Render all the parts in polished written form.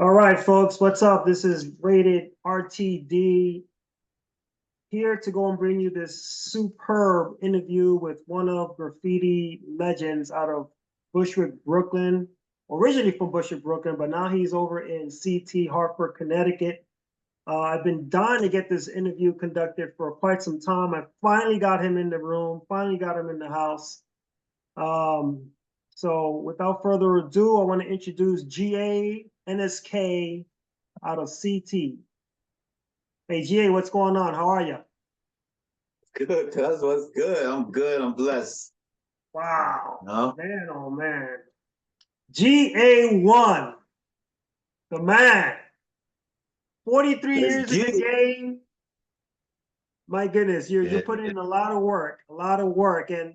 All right, folks, what's up? This is Rated RTD here to go and bring you this superb interview with one of graffiti legends out of Bushwick, Brooklyn. Originally from Bushwick, Brooklyn, but now he's over in CT, Hartford, Connecticut. I've been dying to get this interview conducted for quite some time. I finally got him in the room, finally got him in the house. Um, so without further ado, I want to introduce GA NSK out of CT. Hey, GA, what's going on? How are you? Good, cuz what's good? I'm good. I'm blessed. Wow, No, man, oh man. GA1, the man, 43 let's years in get the it. game. My goodness, you're Yeah, putting in a lot of work, a lot of work. And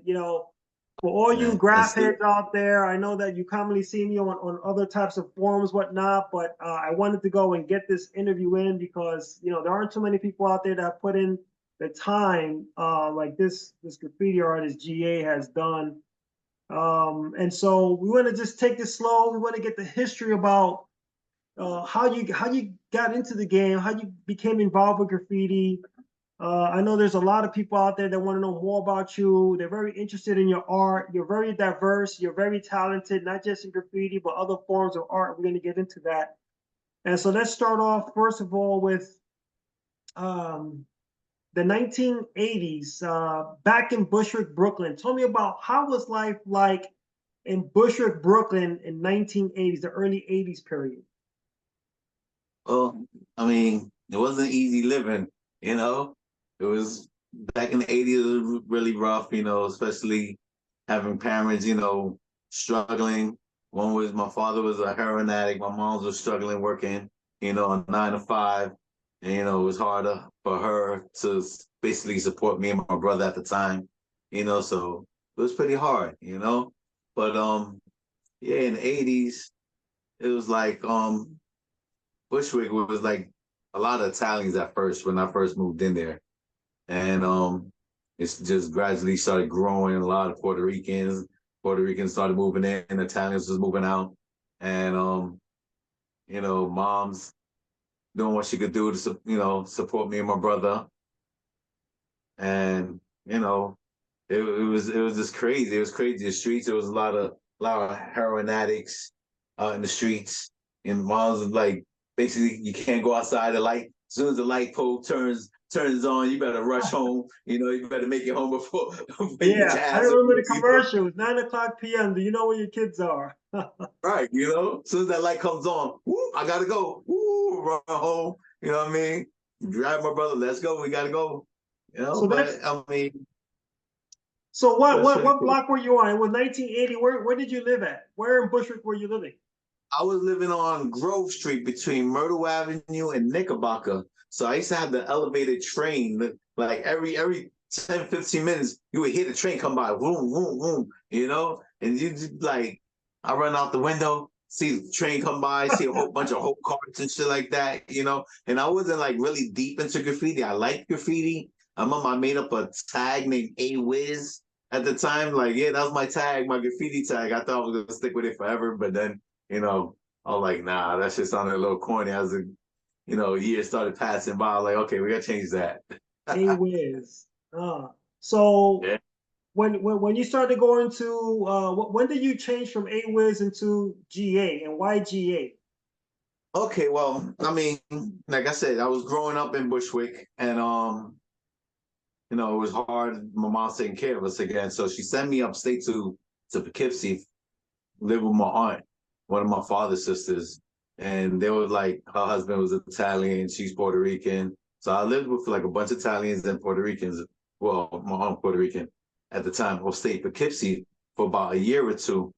for all you yeah. graph That's it. heads out there, I know that you commonly see me on other types of forums, whatnot, but I wanted to go and get this interview in because there aren't too many people out there that put in the time like this graffiti artist GA has done. And so we want to just take this slow. We want to get the history about how you got into the game, how you became involved with graffiti. I know there's a lot of people out there that want to know more about you. They're very interested in your art. You're very diverse. You're very talented, not just in graffiti, but other forms of art. We're going to get into that. And so let's start off, first of all, with um, the 1980s, back in Bushwick, Brooklyn. Tell me about how was life like in Bushwick, Brooklyn in 1980s, the early 80s period. Well, I mean, it wasn't easy living, you know. It was back in the 80s, it was really rough, especially having parents, struggling. One was my father was a heroin addict, my mom was struggling working, a 9 to 5. And it was harder for her to basically support me and my brother at the time, so it was pretty hard. But yeah, in the 80s, it was like Bushwick was like a lot of Italians at first when I first moved in there. And it's just gradually started growing. A lot of Puerto Ricans started moving in, Italians was moving out. And mom's doing what she could do to support me and my brother. And it was just crazy. It was crazy. The streets, there was a lot of heroin addicts in the streets. And moms was like, basically, you can't go outside. The light, as soon as the light pole turns on, you better rush home. You better make it home before you get Yeah, your I ass remember the whooped. commercials, 9 o'clock p.m. Do you know where your kids are? Right? As soon as that light comes on, whoop, I gotta go. Woo, run home. You know what I mean? Drive my brother. Let's go. We gotta go. So that's But I mean, so what that's what pretty what cool. block were you on? It was 1980. Where did you live at? Where in Bushwick were you living? I was living on Grove Street between Myrtle Avenue and Knickerbocker. So I used to have the elevated train. Like every 10, 15 minutes, you would hear the train come by, boom, boom, boom. And you just like, I run out the window, see the train come by, see a whole bunch of whole carts and shit like that. And I wasn't like really deep into graffiti. I liked graffiti. I remember I made up a tag named A-Wiz at the time. Like, yeah, that was my tag, my graffiti tag. I thought I was gonna stick with it forever, but then you know, I'm like, nah, that shit sounded a little corny. As years started passing by, I was like, okay, we gotta change that. A Wiz. So Yeah. when you started going to when did you change from A Wiz into GA and why GA? Okay, well, I mean, like I said, I was growing up in Bushwick, and it was hard. My mom's taking care of us again, so she sent me upstate to Poughkeepsie, live with my aunt, one of my father's sisters, and they were like, her husband was Italian, she's Puerto Rican. So I lived with like a bunch of Italians and Puerto Ricans. Well, my aunt Puerto Rican at the time, upstate Poughkeepsie for about a year or two.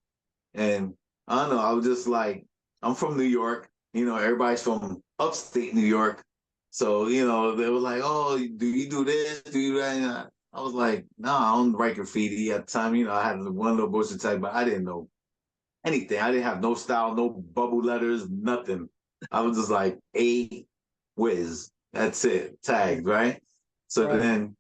And I don't know, I was just like, I'm from New York, everybody's from upstate New York. So, they were like, oh, do you do this? Do you do that? And I was like, no, I don't write graffiti at the time. I had one little bullshit type, but I didn't know anything. I didn't have no style, no bubble letters, nothing. I was just like a whiz. That's it. Tagged, right? So Right. then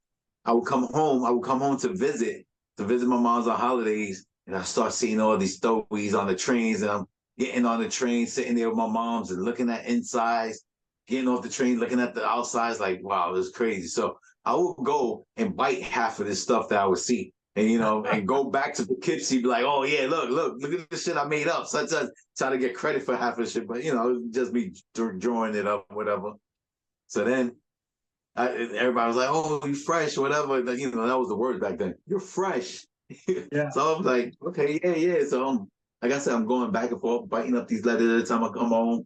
I would come home. I would come home to visit my mom's on holidays, and I start seeing all these stories on the trains, and getting on the train, sitting there with my moms and looking at insides, getting off the train, looking at the outsides, like, wow, this is crazy. So I would go and bite half of this stuff that I would see. And and go back to Poughkeepsie, be like, oh yeah, look at this shit I made up. Such as try to get credit for half of the shit, but just be drawing it up, whatever. So then everybody was like, oh, you fresh, whatever. That was the word back then. You're fresh. Yeah. So I was like, okay, yeah. So like I said, I'm going back and forth, biting up these letters every time I come home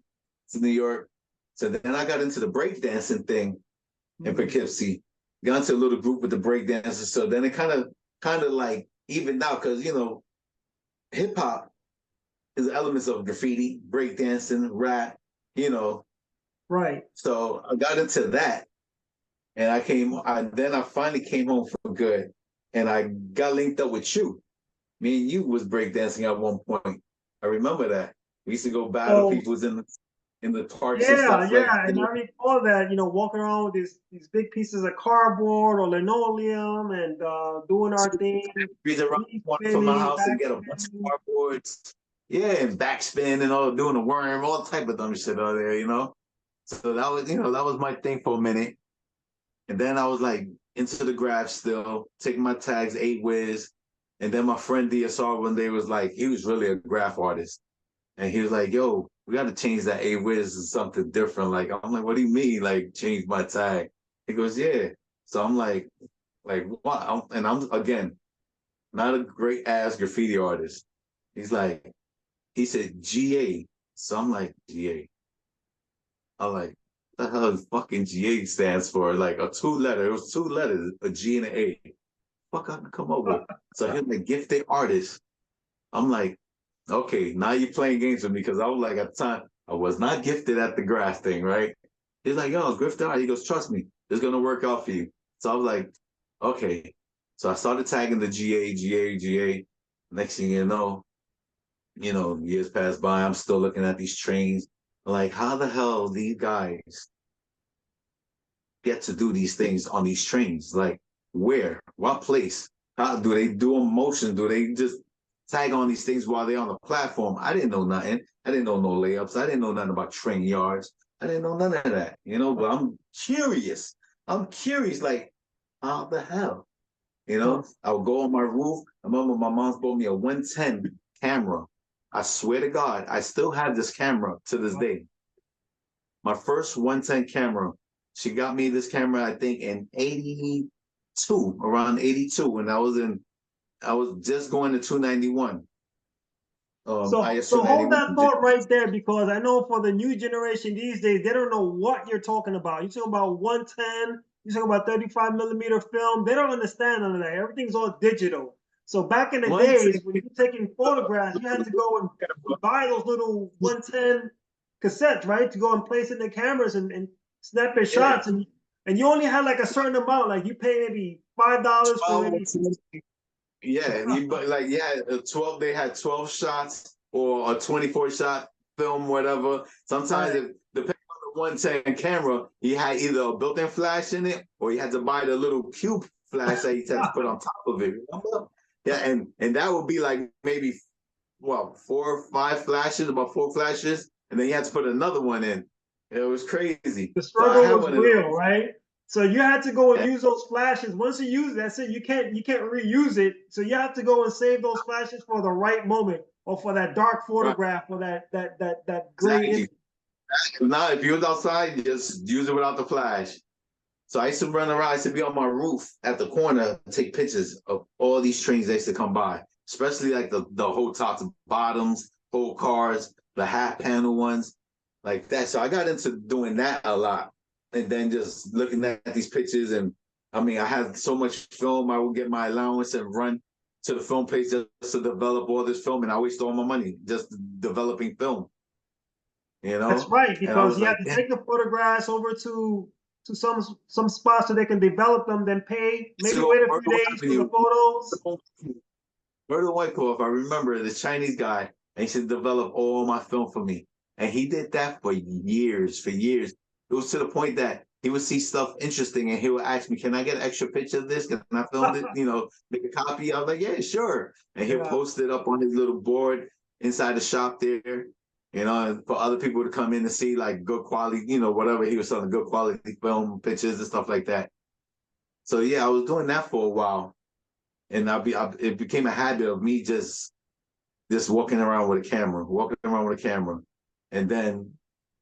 to New York. So then I got into the breakdancing thing in Poughkeepsie. Got into a little group with the breakdancers. So then it kind of like evened out because hip hop is elements of graffiti, breakdancing, rap, Right. So I got into that. And I finally came home for good. And I got linked up with you. Me and you was breakdancing at one point. I remember that. We used to go battle So people in the parks and yeah, stuff like yeah, and I recall that, walking around with these big pieces of cardboard or linoleum and doing our thing, breeze around the knee corner from my spinning, house and back get a bunch of spinning. cardboards. Yeah, and backspin and all doing a worm, all type of dumb shit out there. So that was my thing for a minute. And then I was like into the graph still, taking my tags, 8 Wiz. And then my friend DSR one day was like, he was really a graph artist. And he was like, yo, we got to change that 8 Wiz to something different. Like, I'm like, what do you mean? Like, change my tag? He goes, yeah. So I'm like what? And I'm, again, not a great ass graffiti artist. He said GA. So I'm like, GA. I'm like, what the hell is fucking GA stands for? Like a 2 letter. It was 2 letters, a G and an A. Fuck I can come up with. So he's like gifted artist. I'm like, okay, now you're playing games with me because I was like at the time, I was not gifted at the graph thing, right? He's like, yo, gifted art. He goes, trust me, it's gonna work out for you. So I was like, okay. So I started tagging the GA. Next thing years pass by. I'm still looking at these trains. Like, how the hell these guys get to do these things on these trains? Like, where? What place? How do they do a motion? Do they just tag on these things while they're on the platform? I didn't know nothing. I didn't know no layups. I didn't know nothing about train yards. I didn't know none of that, but I'm curious. Like, how the hell? I would go on my roof. I remember my mom bought me a 110 camera. I swear to God, I still have this camera to this day. My first 110 camera. She got me this camera, I think, in 82, around 82. And I was just going to 291. So ISO hold 91. that thought right there, because I know for the new generation these days, they don't know what you're talking about. You're talking about 110, you're talking about 35 millimeter film. They don't understand none of that. Everything's all digital. So back in the days when you were taking photographs, you had to go and buy those little 110 cassettes, right? To go and place in the cameras and snap your shots. And you only had like a certain amount, like you pay maybe $5 for maybe. Yeah, a 12. They had 12 shots or a 24 shot film, whatever. Sometimes, depending on the 110 camera, he had either a built-in flash in it, or you had to buy the little cube flash that you had to put on top of it. Remember? Yeah, and that would be like maybe 4 or 5 flashes, about 4 flashes, and then you had to put another one in. It was crazy. The So I struggle had was one of real, those. right? So you had to go and use those flashes. Once you use it, that's it. You can't reuse it. So you have to go and save those flashes for the right moment, or for that dark Right. photograph, or that gray Exactly. image. Now, if you was outside, you just use it without the flash. So I used to run around. I used to be on my roof at the corner, take pictures of all these trains that used to come by, especially like the whole tops, bottoms, whole cars, the half panel ones, like that. So I got into doing that a lot, and then just looking at these pictures. And I mean, I had so much film. I would get my allowance and run to the film place just to develop all this film, and I wasted all my money just developing film. That's right, And I because was you have like, to damn. take the photographs over to some spots so they can develop them, then pay, maybe So wait a few Myrtle days for the Avenue, photos. Myrtle Wyckoff, I remember the Chinese guy, and he should develop all my film for me. And he did that for years, It was to the point that he would see stuff interesting and he would ask me, can I get an extra picture of this? Can I film it? Make a copy. I was like, yeah, sure. And he'll Yeah. post it up on his little board inside the shop there. you know, and for other people to come in and see like good quality, you know, whatever he was selling, good quality film pictures and stuff like that. So yeah, I was doing that for a while, and it became a habit of me just walking around with a camera, and then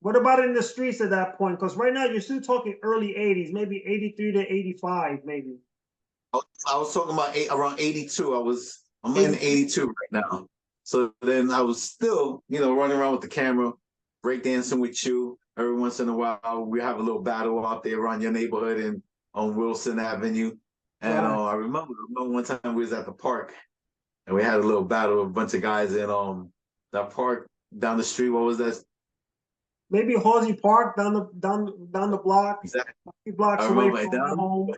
What about in the streets at that point? Because right now you're still talking early 80s, maybe 83 to 85, maybe. I was talking about around 82. I'm in 82. 82 right now. So then I was still, you know, running around with the camera, breakdancing with you. Every once in a while, we have a little battle out there around your neighborhood and on Wilson Avenue. And Right. I remember one time we was at the park and we had a little battle with a bunch of guys in that park down the street. What was that? Maybe Halsey Park down the block, Exactly. a few I blocks away remember it from my down. home.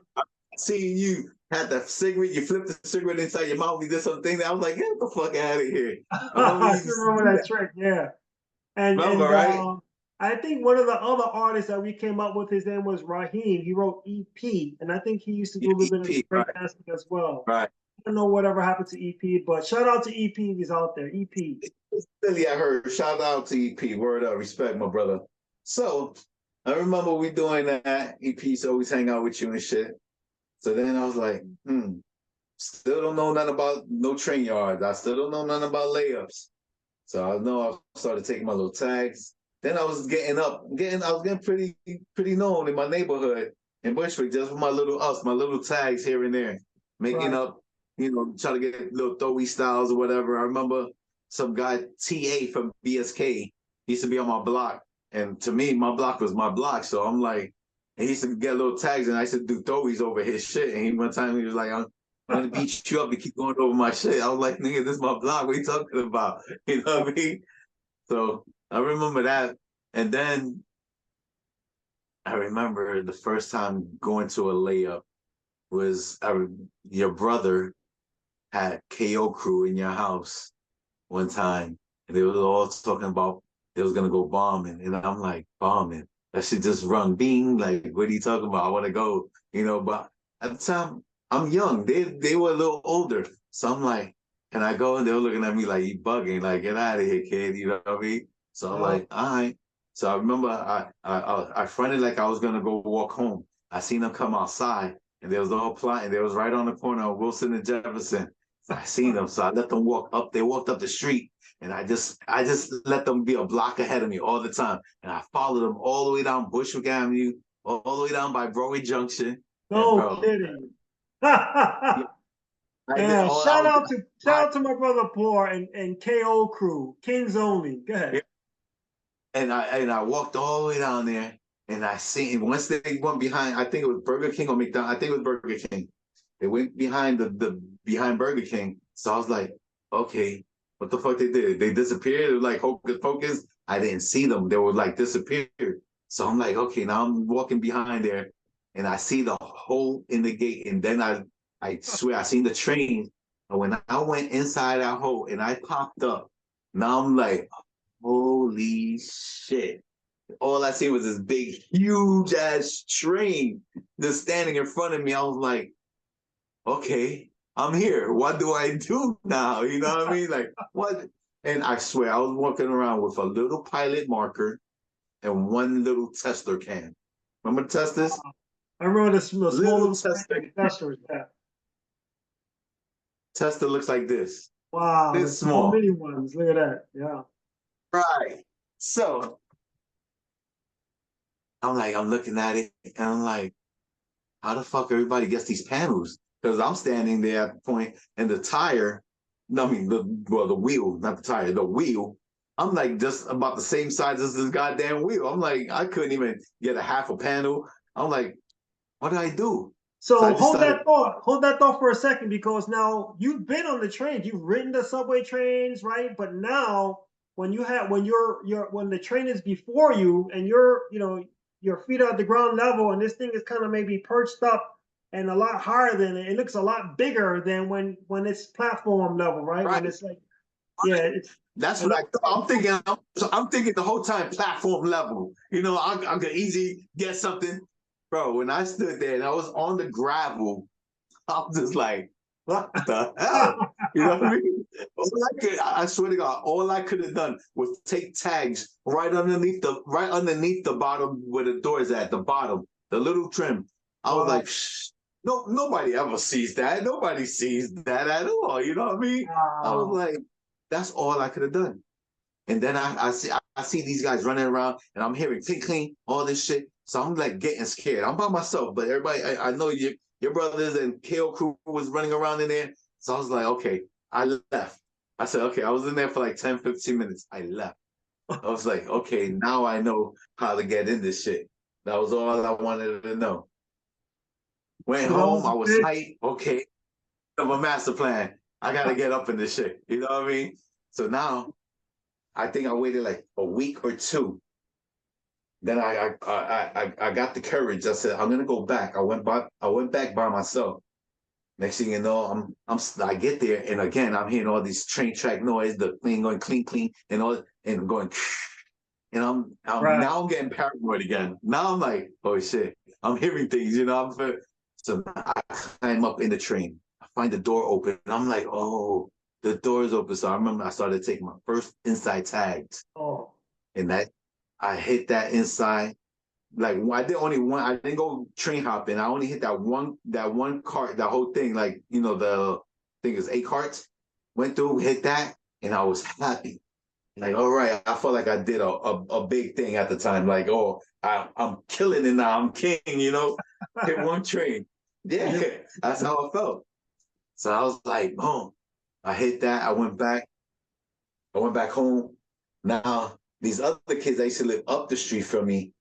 Seeing you had that cigarette, you flipped the cigarette inside your mouth, you did something. I was like, get the fuck out of here. I remember I you still used to remember do that that. trick, yeah. And Remember, and right? I think one of the other artists that we came up with, his name was Raheem. He wrote EP, and I think he used to Yeah, do a little bit of EP, right, breakdancing as well. right. I don't know whatever happened to EP, but shout out to EP if he's out there. EP. Philly, I heard. Shout out to EP. Word up, respect, my brother. So I remember we doing that. EP used to always hang out with you and shit. So then I was like, still don't know nothing about no train yards. I still don't know nothing about layups. So I know I started taking my little tags. Then I was I was getting pretty known in my neighborhood in Bushwick, just with my little tags here and there, making Right. up, you know, trying to get little throwy styles or whatever. I remember some guy, TA from BSK, he used to be on my block. And to me, my block was my block. So I'm like, and he used to get little tags and I used to do throwies over his shit. And one time he was like, I'm gonna beat you up. You keep going over my shit. I was like, nigga, this is my block. What are you talking about? You know what I mean? So I remember that. And then I remember the first time going to a layup was your brother had KO crew in your house one time. And they were all talking about they was gonna go bombing. And I'm like, bombing? That shit just run bing. Like, what are you talking about? I wanna go, you know, but at the time I'm young. They were a little older. So I'm like, can I go? And they were looking at me like, you bugging, like, get out of here, kid. You know what I mean? So I'm like, all right. So I remember I fronted like I was gonna go walk home. I seen them come outside and they was all plotting. They was right on the corner of Wilson and Jefferson. So I seen them. So I let them walk up. They walked up the street and I just let them be a block ahead of me all the time. And I followed them all the way down Bushwick Avenue, all the way down by Broadway Junction. And No bro, kidding. yeah, I did Yeah, all I was shout out to my brother Poor and KO crew, Kings Only. Go ahead. and I walked all the way down there and I seen once they went behind, I think it was Burger King or McDonald's, I think it was Burger King. They went behind the behind Burger King. So I was like, okay, what the fuck they did? They disappeared. It was like hocus pocus. I didn't see them. They were like disappeared. So I'm like, okay, now I'm walking behind there and I see the hole in the gate. And then I swear I seen the train. And when I went inside that hole and I popped up, now I'm like, holy shit. All I see was this big, huge ass train just standing in front of me. I was like, okay, I'm here. What do I do now? You know what I mean? Like, what? And I swear, I was walking around with a little pilot marker and one little tester can. Remember the testers? I remember the small Little little tester. testers. Yeah. Tester looks like this. Wow, the This small small. mini ones. Look at that. Yeah. Right. So I'm looking at it and I'm like, how the fuck everybody gets these panels? Because I'm standing there at the point and the tire, no, I mean the wheel, not the tire, the wheel. I'm like just about the same size as this goddamn wheel. I'm like, I couldn't even get a half a panel. I'm like, what did I do? So I So just started. hold that thought for a second, because now you've been on the trains, you've ridden the subway trains, right? But now when the train is before you and your feet are at the ground level and this thing is kind of maybe perched up and a lot higher than it looks a lot bigger than when it's platform level, right? Right. When it's like, yeah, it's That's it what I looks thought. I'm thinking the whole time platform level. You know, I could easy get something. Bro, when I stood there and I was on the gravel, I was just like, What the hell? You know what I mean? I swear to God, all I could have done was take tags right underneath the bottom where the door is at, the bottom, the little trim. I was Wow. like, shh, no, nobody ever sees that. Nobody sees that at all. You know what I mean? I was Wow. like, that's all I could have done. And then I see these guys running around and I'm hearing clink clink, all this shit. So I'm like getting scared. I'm by myself, but everybody, I know your brothers and KO crew was running around in there. So I was like, okay, I left. I said, okay, I was in there for like 10, 15 minutes. I left. I was like, okay, now I know how to get in this shit. That was all I wanted to know. Went So that home, was I was it. hyped. Okay, I have a master plan. I gotta get up in this shit. You know what I mean? So now I think I waited like a week or two. Then I got the courage. I said, I'm gonna go back. I went back by myself. Next thing you know, I get there and again I'm hearing all these train track noise, the plane going clean, clean, and all and going and Right. now I'm getting paranoid again. Now I'm like, oh shit, I'm hearing things, so I climb up in the train. I find the door open. And I'm like, oh, the door is open. So I remember I started taking my first inside tags. Oh. And that I hit that inside. Like I did only one. I didn't go train hopping. I only hit that one cart, that whole thing. Like the thing is 8 carts. Went through, hit that, and I was happy. Like all right, I felt like I did a big thing at the time. Like oh, I'm killing it now. I'm king. Hit one train. Yeah, that's how I felt. So I was like, boom. I hit that. I went back. I went back home. Now these other kids that used to live up the street from me.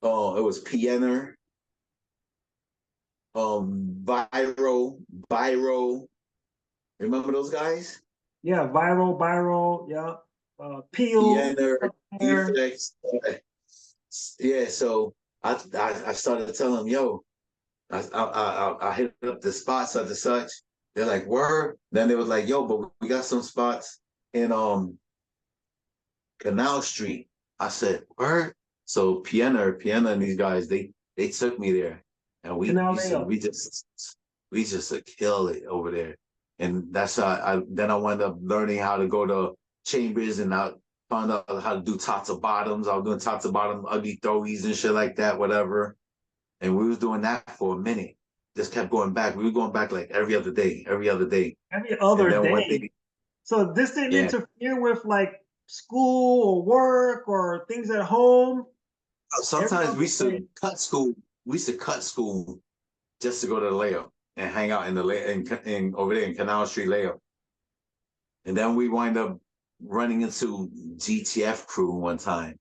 Oh, it was Pianer, Byro. Remember those guys? Yeah, viral, yeah. Peel, Pianer, there. Defects. Yeah, so I started telling them, yo, I hit up the spot such and such. They're like, word. Then they was like, yo, but we got some spots in Canal Street. I said, word. So Pianer, and these guys, they took me there, and Canal Layout. we just kill it over there, and that's how then I wound up learning how to go to chambers, and I found out how to do tops of bottoms. I was doing tops of bottom, ugly throwies and shit like that, whatever. And we was doing that for a minute. Just kept going back. We were going back like every other day, every other day. Every And other then one day. day, So this didn't yeah. interfere with like school or work or things at home. Every Sometimes other we used to day. cut school. We used to cut school just to go to the layup and hang out in the in over there in Canal Street layup. And then we wind up running into GTF crew one time.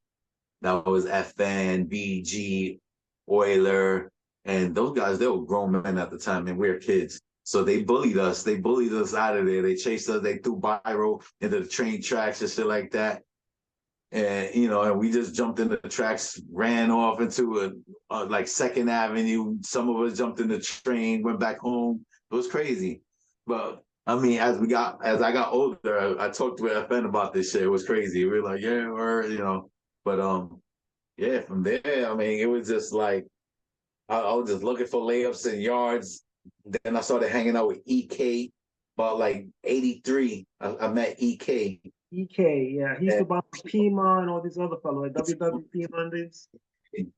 That was FN, BG, Euler, and those guys, they were grown men at the time and we were kids. So they bullied us. They bullied us out of there. They chased us. They threw Biro into the train tracks and shit like that. And and we just jumped in the tracks, ran off into a like Second Avenue. Some of us jumped in the train, went back home. It was crazy, but I mean, as I got older, I talked to FN about this shit. It was crazy. We were like, yeah, but yeah. From there, I mean, it was just like I was just looking for layups and yards. Then I started hanging out with EK. About like '83, I met EK. EK, yeah. He used to buy Pima and all these other fellows, like WWP Mondays.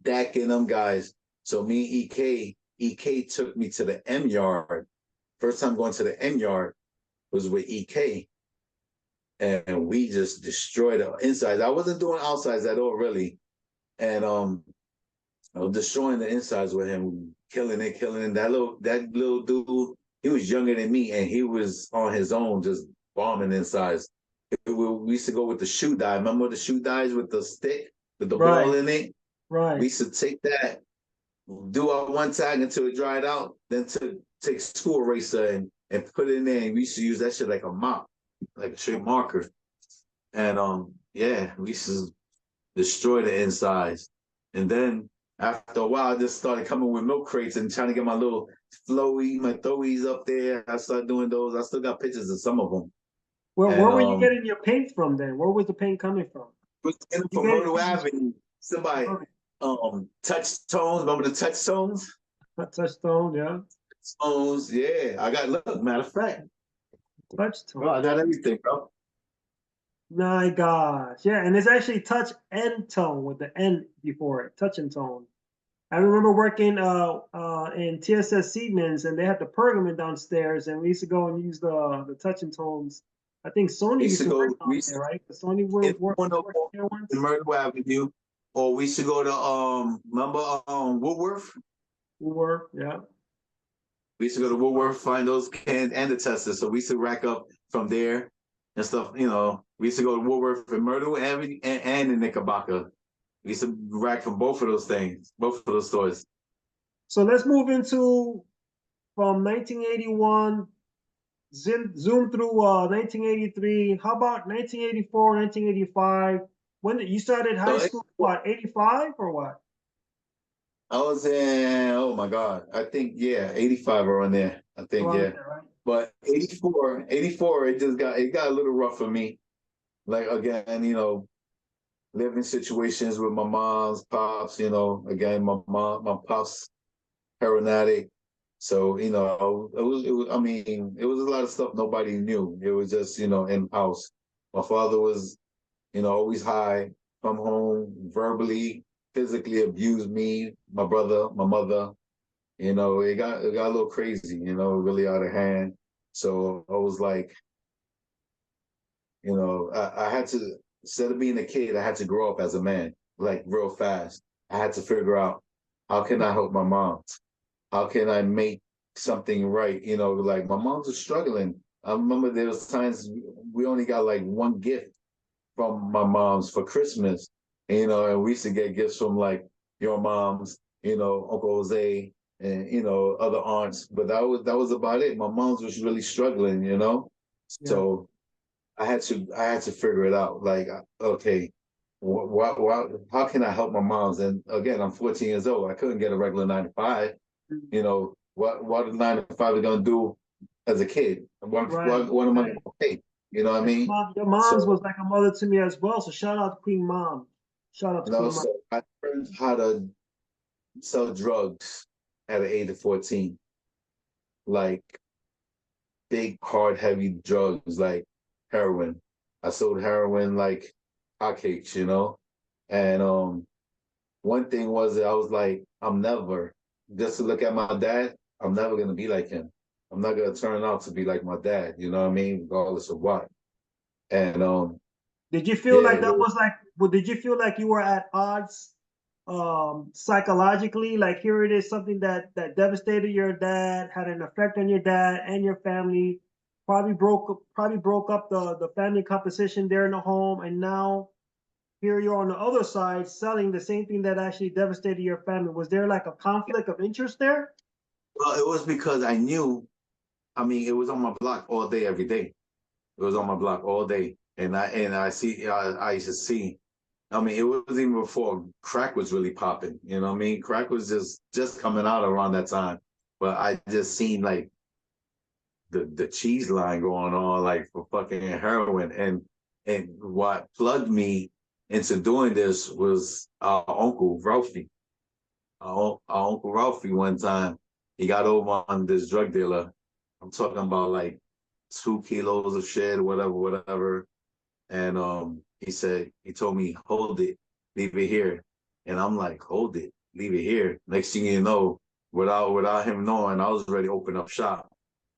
Dak and them guys. So me and EK took me to the M yard. First time going to the M yard was with EK. And we just destroyed the insides. I wasn't doing outsides at all, really. And I was destroying the insides with him, killing it. That little dude, he was younger than me and he was on his own, just bombing insides. We used to go with the shoe dye. Remember the shoe dyes with the stick, with the ball Right, in it? We right. used to take that, do our one tag until it dried out, then to take school eraser and put it in there. And we used to use that shit like a mop, like a straight marker. And yeah, we used to destroy the insides. And then after a while, I just started coming with milk crates and trying to get my little my throwies up there. I started doing those. I still got pictures of some of them. Where And were you getting your paint from then? Where was the paint coming from? was getting You from get it Myrtle from Avenue. Somebody touchstones. Remember the touchstones? Touchstone, yeah. Tones, yeah. I got look, matter of fact. Touch Bro, I tone. got everything, bro. My gosh. Yeah, and it's actually touch and tone with the N before it. Touch and tone. I remember working in TSS Siemens, and they had the pergament downstairs, and we used to go and use the touch and tones. I think Sony We used used to to go, work we down used there, to right? The Sony in was working 104 there in once. Myrtle Avenue, or we used to go to remember Woodworth? We were, yeah. We used to go to Woodworth, find those cans and the testers. So we used to rack up from there and stuff, you know. We used to go to Woodworth in Myrtle Avenue and in Knickerbocker. We used to rack from both of those things, both of those stores. So let's move into from 1981, zoom through 1983. How about 1984, 1985? When did you started high So school? What, 85 or what? I was in, oh my God, I think, yeah, 85 around there. I think, Around yeah. there, right? But 84, it got a little rough for me. Like, again, you know, living situations with my mom's pops, you know, again, my pops, heroin addict. So, you know, I mean, it was a lot of stuff nobody knew. It was just, you know, in house. My father was, you know, always high, come home, verbally, physically abused me, my brother, my mother. You know, it got a little crazy, you know, really out of hand. So I was like, you know, I had to, instead of being a kid, I had to grow up as a man, like real fast. I had to figure out, how can I help my mom? How can I make something right? You know, like my mom's was struggling. I remember there was times we only got like one gift from my mom's for Christmas. You know, and we used to get gifts from like your mom's, you know, Uncle Jose and, you know, other aunts. But that was about it. My mom's was really struggling, you know? Yeah. So I had to figure it out. Like, okay, how can I help my moms? And again, I'm 14 years old. I couldn't get a regular 9 to 5. You know, what a 9 to 5 is gonna do as a kid? Right. What am I Right. gonna pay? You know what I And mean? your mom's So, was like a mother to me as well. So shout out to Queen Mom. Shout out you to know, Queen Mom. so I learned how to sell drugs at the age of 14, like big, hard, heavy drugs like heroin. I sold heroin like hotcakes, you know? And one thing was that I was like, I'm never, just to look at my dad, I'm never gonna be like him. I'm not gonna turn out to be like my dad, you know what I mean? Regardless of what. And Did you feel like yeah, that was like, well, did you feel like you were at odds psychologically? Like here it is, something that devastated your dad, had an effect on your dad and your family, probably broke up the family composition there in the home, and now here you're on the other side selling the same thing that actually devastated your family. Was there like a conflict of interest there? well, it was because I knew, I mean, it was on my block all day, every day. It was on my block all day. And I used to see, I mean, it was even before crack was really popping. You know what I mean? Crack was just coming out around that time. But I just seen like the cheese line going on like for fucking heroin. And what plugged me into doing this was our uncle Ralphie. Our uncle Ralphie one time, he got over on this drug dealer. I'm talking about like 2 kilos of shit, whatever, whatever. And he told me, hold it, leave it here. And I'm like, hold it, leave it here. Next thing you know, without him knowing, I was ready to open up shop.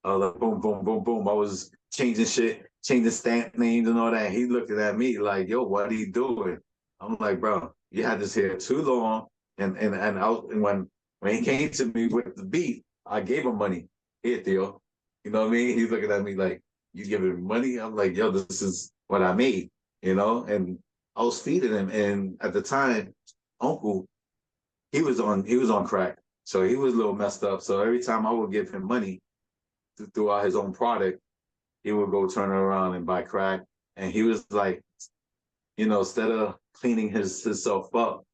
I was like, boom, boom, boom, boom. I was changing shit, changing stamp names and all that. He looked at me like, yo, what are you doing? I'm like, bro, you had this here too long. And when he came to me with the beat, I gave him money. Here, Theo. You know what I mean? He's looking at me like, you giving me money? I'm like, yo, this is what I made, you know? And I was feeding him. And at the time, Uncle, he was on crack. So he was a little messed up. So every time I would give him money throughout his own product, he would go turn around and buy crack. And he was like, you know, instead of cleaning himself up,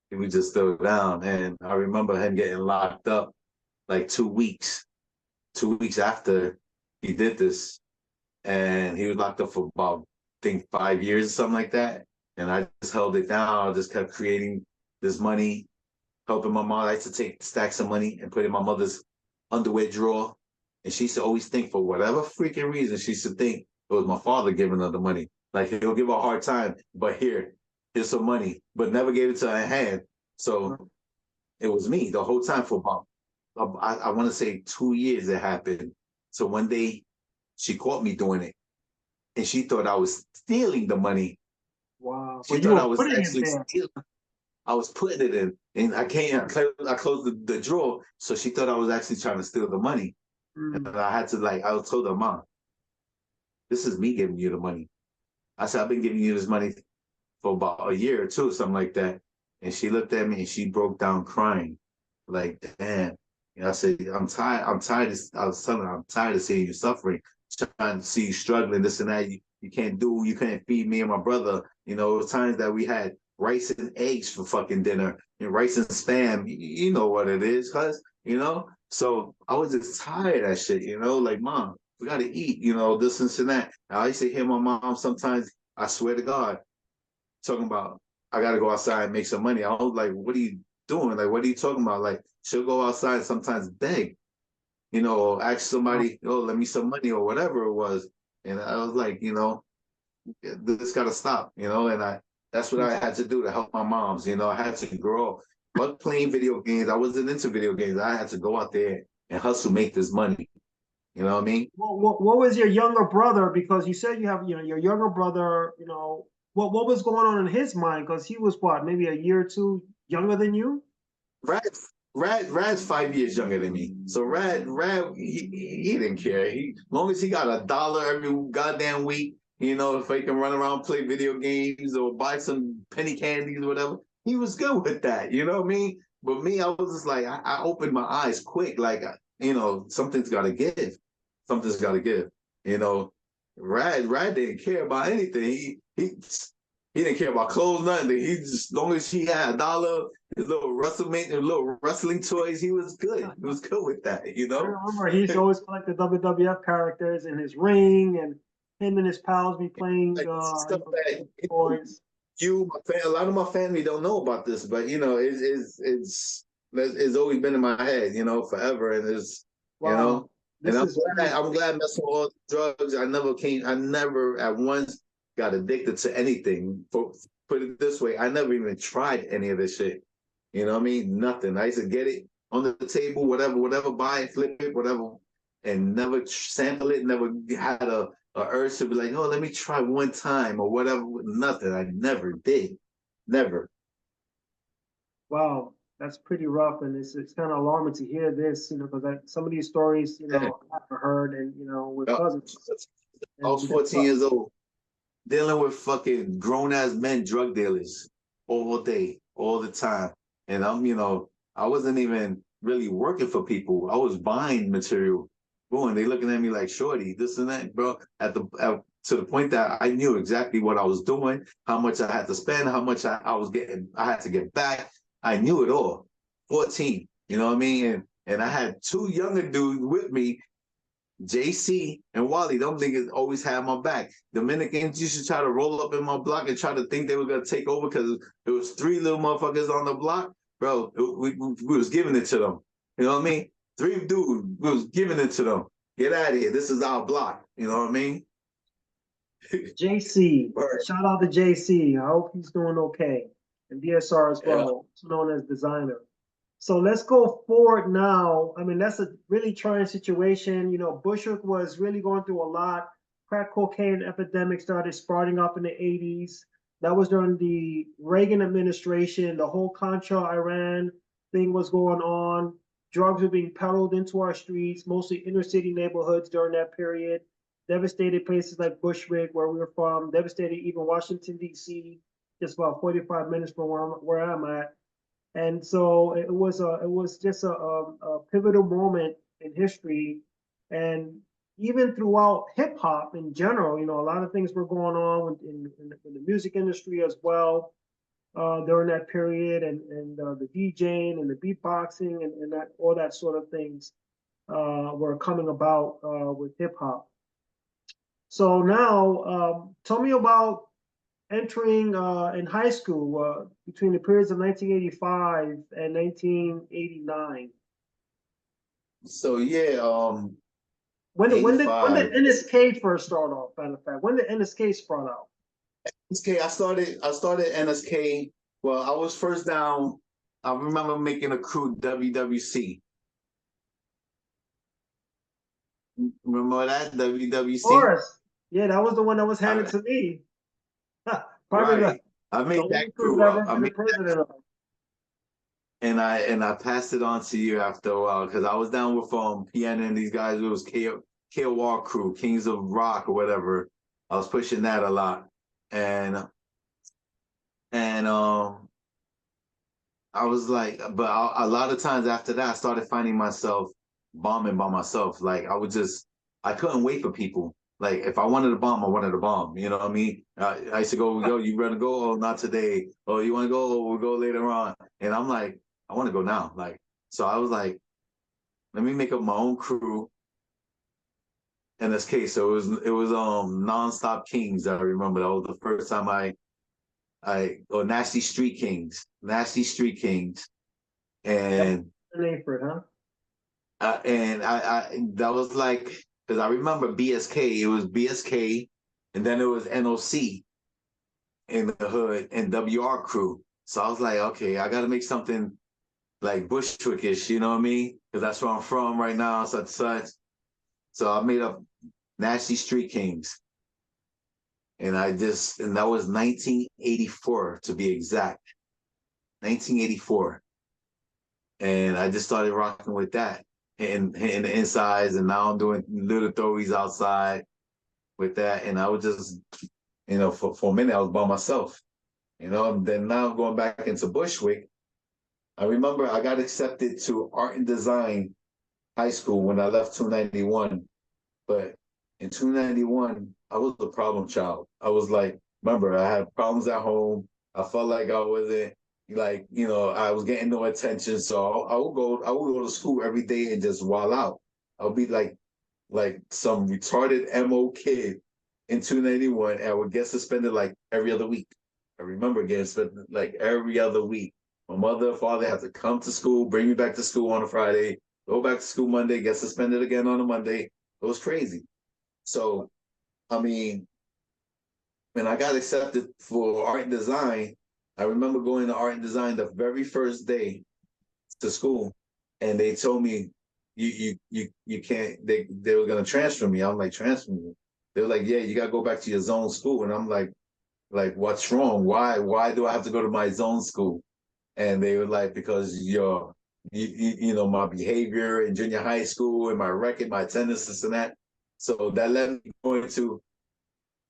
he would just throw it down. And I remember him getting locked up like 2 weeks, 2 weeks after he did this. And he was locked up for about, I think, 5 years or something like that. And I just held it down. I just kept creating this money, helping my mom. I used to take stacks of money and put it in my mother's underwear drawer. And she used to always think, for whatever freaking reason, she used to think it was my father giving her the money. Like, he'll give her a hard time, but here's some money, but never gave it to her hand. So it was me the whole time for about, I want to say 2 years it happened. So one day she caught me doing it, and she thought I was stealing the money. Wow. She But you thought I were was putting it actually there. stealing. I was putting it in, and I closed the drawer, so she thought I was actually trying to steal the money. And Mm. I had to, like, I told her, Mom, this is me giving you the money. I said, I've been giving you this money for about a year or two, something like that. And she looked at me and she broke down crying. Like, damn. And I said, I'm tired. I was telling her, I'm tired of seeing you suffering, trying to see you struggling, this and that. You can't feed me and my brother. You know, it was times that we had rice and eggs for fucking dinner and rice and spam. You know what it is, cuz, you know? So I was just tired of that shit, you know, like, Mom, we gotta eat, you know, this and that. I used to hear my mom sometimes, I swear to God, talking about, I gotta go outside and make some money. I was like, what are you doing? Like, what are you talking about? Like, she'll go outside and sometimes beg, you know, or ask somebody, oh, let me some money or whatever it was. And I was like, you know, this gotta stop, you know, and that's what I had to do to help my moms, you know, I had to grow. But playing video games, I wasn't into video games. I had to go out there and hustle, make this money. You know what I mean? What was your younger brother? Because you said you have, your younger brother, what was going on in his mind? Because he was what, maybe a year or two younger than you? Rad, Rad's 5 years younger than me. So Rad, he didn't care. As long as he got $1 every goddamn week, you know, if he can run around, play video games or buy some penny candies or whatever, he was good with that. You know what I mean? But me, I was just like, I opened my eyes quick. Like, you know, something's got to give. Something's got to give. You know, Rad didn't care about anything. He didn't care about clothes, nothing. He just, as long as he had $1, his little wrestling toys, he was good. He was good with that, you I know? remember he used to always collect the WWF characters in his ring, and him and his pals be playing, Like, stuff that toys. a lot of my family don't know about this, but you know, it's always been in my head, you know, forever, and you Wow, know, and this is really, I'm glad messing with all the drugs. I never at once got addicted to anything. Put it this way, I never even tried any of this shit. You know what I mean? Nothing. I used to get it on the table, whatever, buy it, flip it, whatever, and never sample it. Never had a urge to be like, oh, let me try one time or whatever. Nothing. I never did. Never. wow, that's pretty rough, and it's kind of alarming to hear this, because some of these stories, Yeah. I've heard, and with I cousins, was and that's 14 years old, dealing with fucking grown ass men, drug dealers, all day, all the time. And I wasn't even really working for people. I was buying material. Boy, and they looking at me like, shorty, this and that, bro. To the point that I knew exactly what I was doing, how much I had to spend, how much I was getting, I had to get back. I knew it all. 14, you know what I mean? And I had two younger dudes with me, JC and Wally. Them niggas always had my back. Dominicans used to try to roll up in my block and try to think they were gonna take over because it was three little motherfuckers on the block. Bro, we was giving it to them. You know what I mean? Three dudes, we was giving it to them. Get out of here. This is our block. You know what I mean? JC. Word. Shout out to JC. I hope he's doing okay, and DSR as Yeah. well, also known as designer. So let's go forward now. I mean, that's a really trying situation. Bushwick was really going through a lot. Crack cocaine epidemic started sprouting up in the 80s. That was during the Reagan administration. The whole Contra Iran thing was going on. Drugs were being peddled into our streets, mostly inner city neighborhoods during that period. Devastated places like Bushwick, where we were from, devastated even Washington, D.C., just about 45 minutes from where I'm at. And so it was just a pivotal moment in history, and even throughout hip hop in general, a lot of things were going on in the music industry as well during that period, and the DJing and the beatboxing and that all that sort of things were coming about with hip hop. So now, tell me about entering in high school between the periods of 1985 and 1989. So yeah, When 85. did NSK first start off? Matter of fact, when did NSK start out? NSK, I started NSK. Well, I was first down. I remember making a crew WWC. Remember that Of WWC? course. Yeah, that was the one that was handed I, to me. Probably right. I the made that only crew crew. that I've ever been the president of. And I passed it on to you after a while because I was down with PN and these guys. It was KOR crew, Kings of Rock or whatever. I was pushing that a lot, and and I was like, but a lot of times after that, I started finding myself bombing by myself. Like I couldn't wait for people. Like if I wanted a bomb, I wanted a bomb. You know what I mean? I used to go, yo, you ready to go? Oh, not today. Oh, you want to go? Oh, we'll go later on. And I'm like, I want to go now. Like, so I was like, let me make up my own crew. NSK. So it was Nonstop Kings. I remember that was the first time or Nasty Street Kings, That's and the name for it, huh? I that was like because I remember BSK. It was BSK, and then it was NOC in the hood and WR crew. So I was like, okay, I got to make something like Bushwickish. You know what I mean? Because that's where I'm from right now, such. So I made up Nasty Street Kings, and that was 1984 to be exact, 1984, and I just started rocking with that and hitting the insides, and now I'm doing little throwies outside with that, and I was just, for a minute I was by myself, Then now going back into Bushwick, I remember I got accepted to art and design high school when I left 291. But in 291, I was a problem child. I was like, remember, I had problems at home. I felt like I wasn't like, I was getting no attention. So I would go to school every day and just wall out. I'll be like some retarded MO kid in 291, and I would get suspended like every other week. I remember getting suspended like every other week. My mother and father had to come to school, bring me back to school on a Friday, go back to school Monday, get suspended again on a Monday. It was crazy. So, I mean, when I got accepted for art and design, I remember going to art and design the very first day to school, and they told me you can't. They were gonna transfer me. I'm like, transfer me. They were like, yeah, you gotta go back to your zone school, and I'm like, what's wrong? Why do I have to go to my zone school? And they were like, because my behavior in junior high school and my record, my attendance, this and that. So that led me going to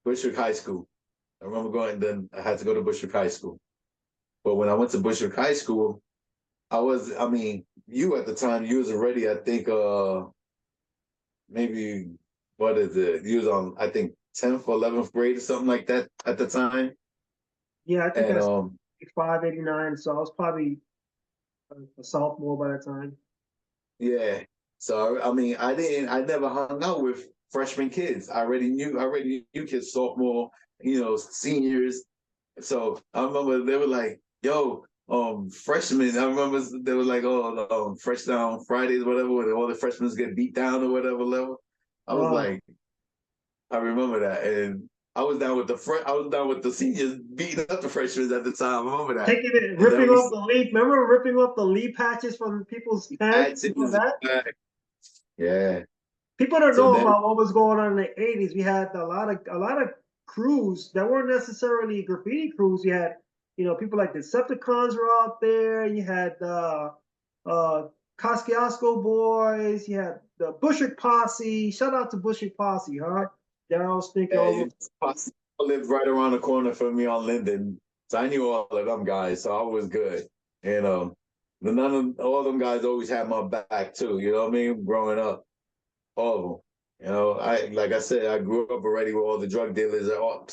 Bushwick High School. I remember going, then I had to go to Bushwick High School. But when I went to Bushwick High School, you at the time, you was already, I think, maybe, what is it? You was on, I think, 10th or 11th grade or something like that at the time. Yeah, I think And that's 589. So I was probably a sophomore by that time. yeah. So I never hung out with freshman kids. I already knew kids sophomore, seniors. So I remember they were like, "Yo, freshmen." I remember they were like, "Oh, fresh down Fridays, whatever, when all the freshmen get beat down or whatever level." I was Oh, like, I remember that, and I was down with the seniors beating up the freshmen at the time. I remember that, taking it, and then ripping we off the leaf. Remember ripping off the leaf patches from people's pants? had You know to, that? yeah. People don't So know then about what was going on in the 80s. We had a lot of crews that weren't necessarily graffiti crews. You had, people like Decepticons were out there. You had uh Kosciuszko boys, you had the Bushwick Posse. Shout out to Bushwick Posse, huh? Daryl Stinker, all you those. lived right around the corner from me on Linden, so I knew all of them guys, so I was good. And but none of all of them guys always had my back too. You know what I mean? Growing up, all of them. I like I said, I grew up already with all the drug dealers and all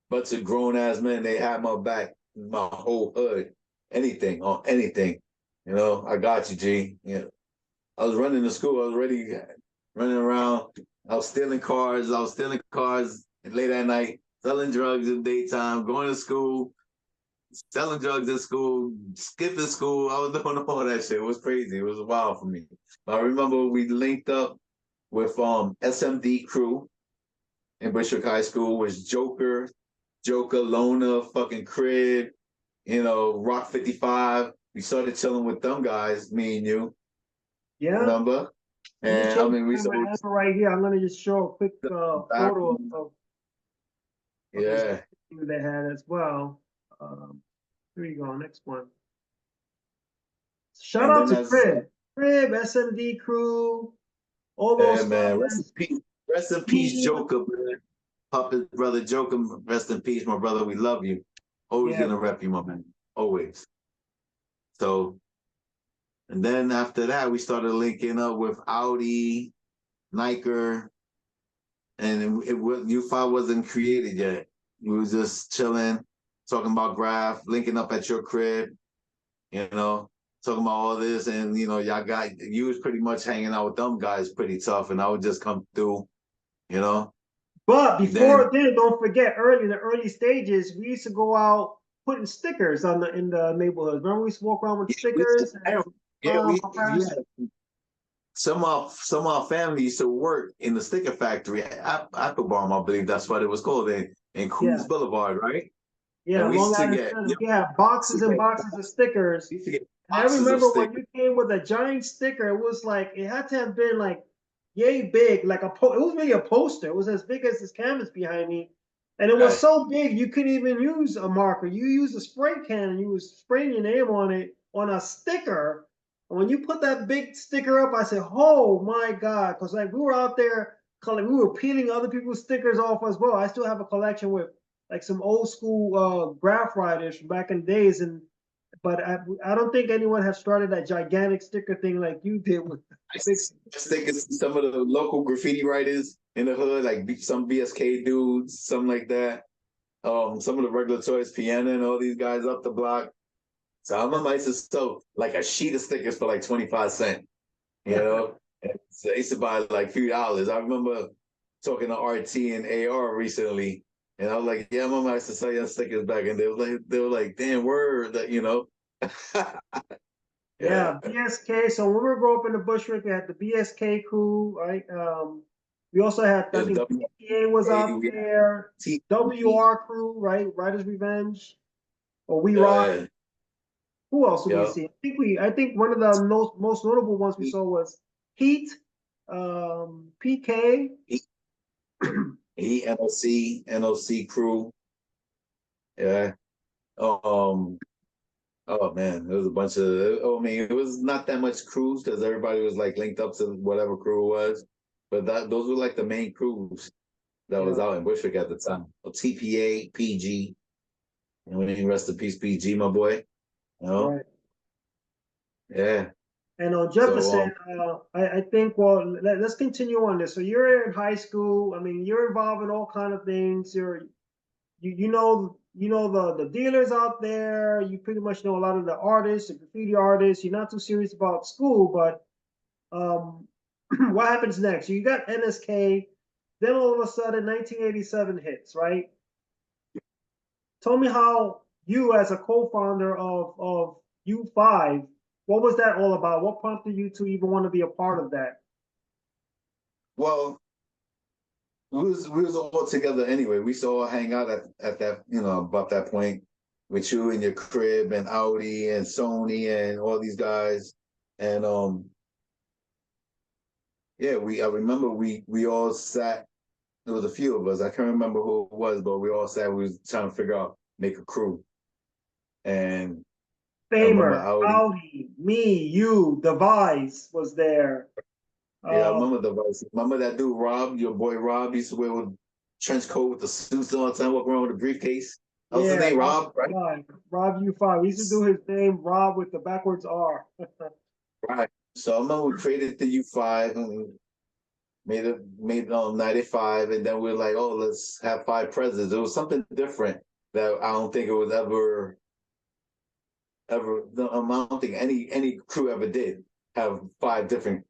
bunch of grown ass men. They had my back, my whole hood, anything on anything. I got you, G. I was running to school. I was already running around. I was stealing cars. Late at night, selling drugs in the daytime, going to school, selling drugs in school, skipping school. I was doing all that shit. It was crazy. It was wild for me. I remember we linked up with SMD crew in Bushwick High School was Joker, Lona, fucking Crib, Rock 55. We started chilling with them guys, me and you, Yeah. remember? Let me And I change mean, we the saw camera angle right here. I'm gonna just show a quick photo of this yeah. thing they had as well. Um, Here you go, next one. Shout And out then to that's Crib, SMD crew, all yeah, those man. fellas. Rest in peace, Joker, man. Puppet brother Joker, rest in peace, my brother. We love you. Always Yeah, gonna rep you, my man. Always. So, and then after that, we started linking up with Audi, Niker, and U5 wasn't created yet. We was just chilling, talking about Graph, linking up at your crib, you know, talking about all this, and you was pretty much hanging out with them guys pretty tough, and I would just come through, you know. but Then before then, don't forget, the early stages, we used to go out putting stickers in the neighborhoods. Remember, we used to walk around with stickers and yeah, comparison. some of our family used to work in the sticker factory at Applebaum, I believe that's what it was called, in Yeah, Queens Boulevard, right? And yeah, we Long used to Island get, Center. We had boxes and boxes of stickers. we used to get And I boxes of remember when stickers. you came with a giant sticker, it was like it had to have been like yay big, like it was really a poster. It was as big as this canvas behind me. And it was Right. so big you couldn't even use a marker. You used a spray can and you was spraying your name on it on a sticker. And when you put that big sticker up, I said, "Oh my God!" Because like we were out there, we were peeling other people's stickers off as well. I still have a collection with like some old school graph writers from back in the days, and but I don't think anyone has started that gigantic sticker thing like you did with big. I think it's some of the local graffiti writers in the hood, like some BSK dudes, something like that. Some of the regular Toys Piano and all these guys up the block. So I remember I used to sell like a sheet of stickers for like 25 cents, you know? And so I used to buy like a few dollars. I remember talking to RT and AR recently, and I was like, yeah, mama, I used to sell your stickers back, and they were like, damn word, that yeah. Yeah, BSK. So when we grew up in the Bushwick, we had the BSK crew, right? We also had, I There's think, PTA was WA, out we had there, TP, WR crew, right? Riders Revenge, or We Rock. yeah, Who else did we yeah, see? I think one of the most notable ones we saw was Heat, PK. he NOC crew, yeah. Um, oh man, there was a bunch of. I mean, it was not that much crews because everybody was like linked up to whatever crew it was, but those were like the main crews that was Yeah, out in Bushwick at the time. TPA, PG, and when he rest in peace, PG, my boy. You know, right. yeah. And on So Jefferson, I think, well, us continue on this. So you're in high school. I mean, you're involved in all kind of things. You know the dealers out there. You pretty much know a lot of the artists, the graffiti artists. You're not too serious about school, but um, what happens next? You got NSK. Then all of a sudden, 1987 hits, right? Tell me how you, as a co-founder of U5, what was that all about? What prompted you to even want to be a part of that? well, we was all together anyway. We used to all hang out at that, about that point with you and your crib and Audi and Sony and all these guys. And yeah, I remember we all sat. There was a few of us. I can't remember who it was, but we all sat. We was trying to figure out make a crew. And I remember Famer, Audi. Audi, me, you, Devise was there. Yeah, I Uh, remember the voice. Remember that dude Rob, your boy Rob, used to wear with trench coat with the suits all the time, walking around with a briefcase. That was his yeah, name, Rob Rob, right? U5. Rob U5. He used to do his name Rob with the backwards R. Right. So I remember we created the U5 and made 95, and then we are like, oh, let's have 5 presidents. It was something different that I don't think it was ever. I don't think any crew ever did have 5 different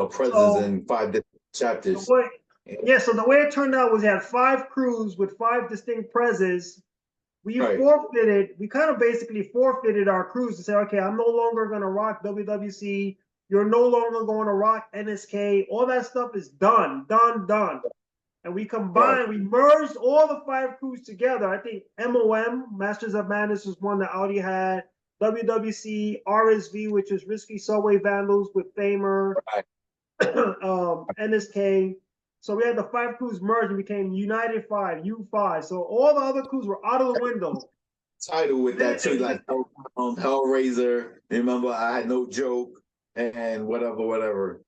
presidents So and 5 different the chapters. way, Yeah. yeah, so the way it turned out was he had 5 crews with 5 distinct preses. Right. We kind of basically forfeited our crews to say, okay, I'm no longer going to rock WWC You're no longer going to rock NSK. All that stuff is done, done, done. And we Right. combined, we merged all the 5 crews together. I think MOM, Masters of Madness, was one that Audi had. WWC, RSV, which is Risky Subway Vandals with Famer, Right. NSK. So we had the 5 crews merged and became United 5, U5. So all the other crews were out of the window. Title with that too, like Hellraiser. Remember, I had no joke and whatever.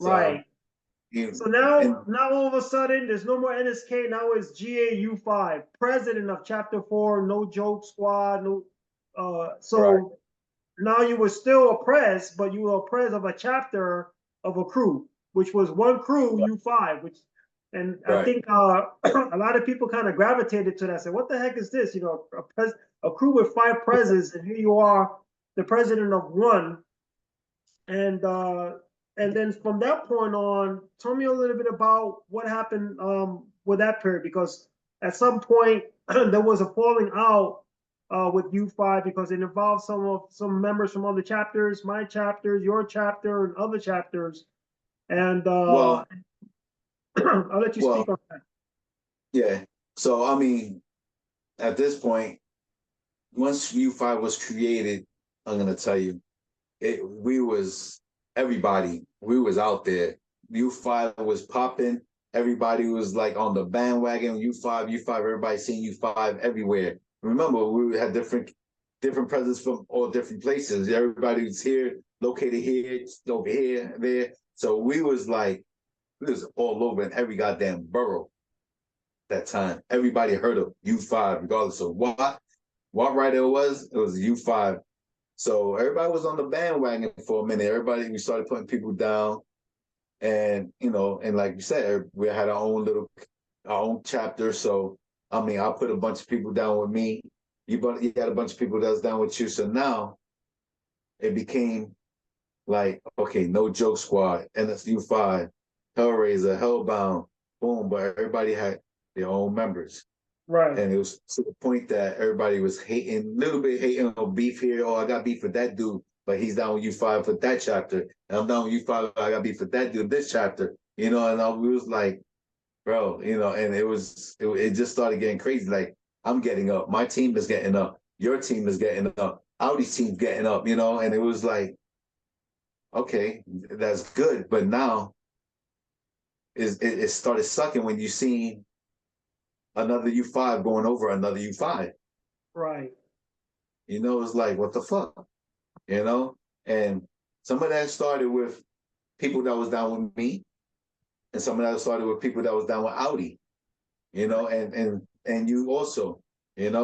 So, Right. So now all of a sudden, there's no more NSK. Now it's GAU5, president of Chapter 4, No Joke Squad. No, so now you were still a pres, but you were a pres of a chapter of a crew, which was one crew, U5, and I think a lot of people kind of gravitated to that. Said, what the heck is this? You know, a crew with 5 preses, and here you are, the president of one. And then from that point on, tell me a little bit about what happened with that period, because at some point there was a falling out with U5 because it involved some members from other chapters, my chapters, your chapter, and other chapters. And well, I'll let you speak on that. Yeah. So I mean, at this point, once U5 was created, I'm gonna tell you, we was everybody. We was out there. U5 was popping. Everybody was like on the bandwagon. U5, U5. Everybody seeing U5 everywhere. Remember, we had different presence from all different places. Everybody was here, located here, over here, there. So we was all over in every goddamn borough that time. Everybody heard of U5, regardless of what writer it was U5. So everybody was on the bandwagon for a minute. We started putting people down. And, and like you said, we had our own chapter. So, I mean, I put a bunch of people down with me. You had a bunch of people that was down with you. So now it became like, okay, No Joke Squad, NSU5, Hellraiser, Hellbound, boom. But everybody had their own members. Right. And it was to the point that everybody was hating, a little bit hating on beef here. Oh, I got beef with that dude, but he's down with U5 for that chapter. And I'm down with U5, I got beef with that dude this chapter. And we was like, bro, and it just started getting crazy. Like, I'm getting up. My team is getting up. Your team is getting up. Audi's team's getting up, and it was like, okay, that's good. But now it started sucking when you see another U5 going over another U5. Right. It's like, what the fuck? And some of that started with people that was down with me, and some of that started with people that was down with Audi, and you also, and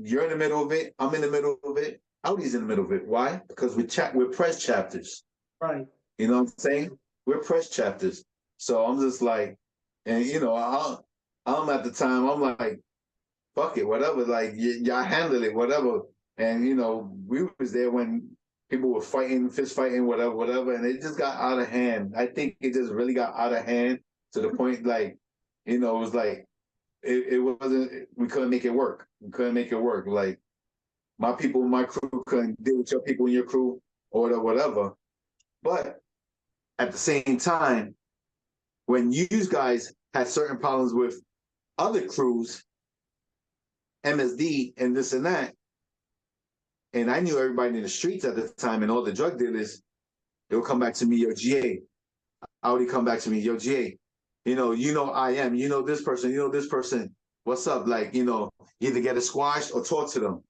you're in the middle of it, I'm in the middle of it, Audi's in the middle of it. Why? Because we're press chapters. Right. You know what I'm saying? We're press chapters. So I'm just like, and I'm at the time, I'm like, fuck it, whatever. Like, y'all handle it, whatever. And we was there when people were fighting, fist fighting, whatever, and it just got out of hand. I think it just really got out of hand to the point, like, it was like it wasn't. We couldn't make it work. We couldn't make it work. Like, my people in my crew couldn't deal with your people in your crew or whatever. But at the same time, when you guys had certain problems with other crews, MSD and this and that, and I knew everybody in the streets at the time and all the drug dealers, they would come back to me, yo, GA. I would come back to me, yo, GA. I am, this person, what's up? Like, either get it squashed or talk to them.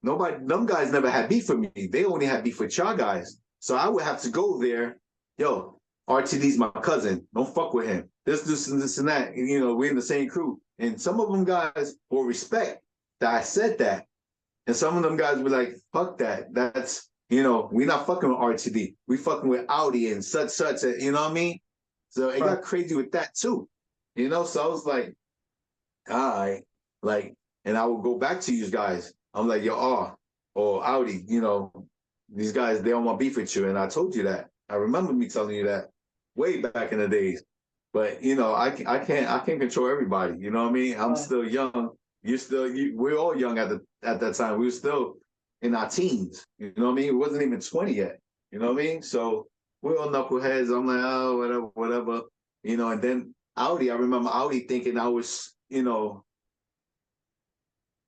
Them guys never had beef with me. They only had beef with y'all guys. So I would have to go there, yo, RTD's my cousin. Don't fuck with him. This, and that. We're in the same crew. And some of them guys will respect that I said that. And some of them guys were like, fuck that. That's, we're not fucking with RTD. We fucking with Audi and such, you know what I mean? So it got crazy with that too. So I was like, all right. Like, and I would go back to you guys. I'm like, yo, or Audi, these guys, they don't want beef with you. And I told you that. I remember me telling you that way back in the days. But I can't control everybody. You know what I mean? I'm still young. We're all young at that time. We were still in our teens. You know what I mean? It wasn't even 20 yet. You know what I mean? So we're all knuckleheads. I'm like, oh, whatever, whatever. You know, and then Audi, I remember Audi thinking I was, you know,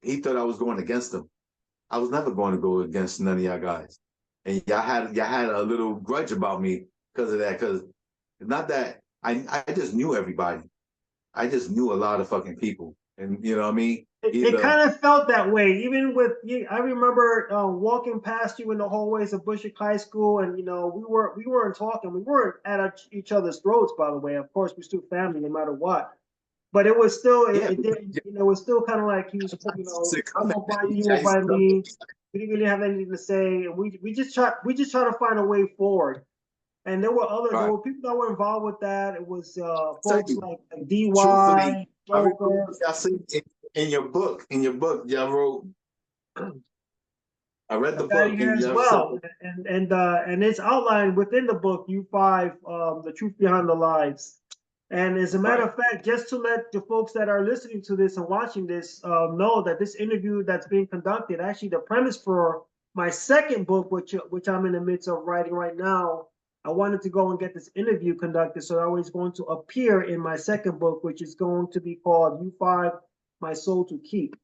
he thought I was going against him. I was never going to go against none of y'all guys. And y'all had a little grudge about me because of that. Because not that I just knew everybody. I just knew a lot of fucking people. And you know what I mean? It Either kind of felt that way, even with you. I remember walking past you in the hallways of Bushwick High School, and we weren't talking. We weren't at each other's throats, by the way. Of course, we're still family, no matter what. But it was still, yeah, it didn't, it was still kind of like he was, I'm coming. gonna buy you, you will buy me. We didn't really have anything to say, and we just try to find a way forward. And there Right. were people that were involved with that. It was Tell folks you, like truthfully, DY, I remember Joker. y'all see in your book, y'all wrote, I read I the got it book here and as y'all said, well, and it's outlined within the book U5, the truth behind the lies. And as a matter right, of fact, just to let the folks that are listening to this and watching this know that this interview that's being conducted, actually the premise for my second book, which I'm in the midst of writing right now, I wanted to go and get this interview conducted, so that was going to appear in my second book, which is going to be called U5, My Soul to Keep.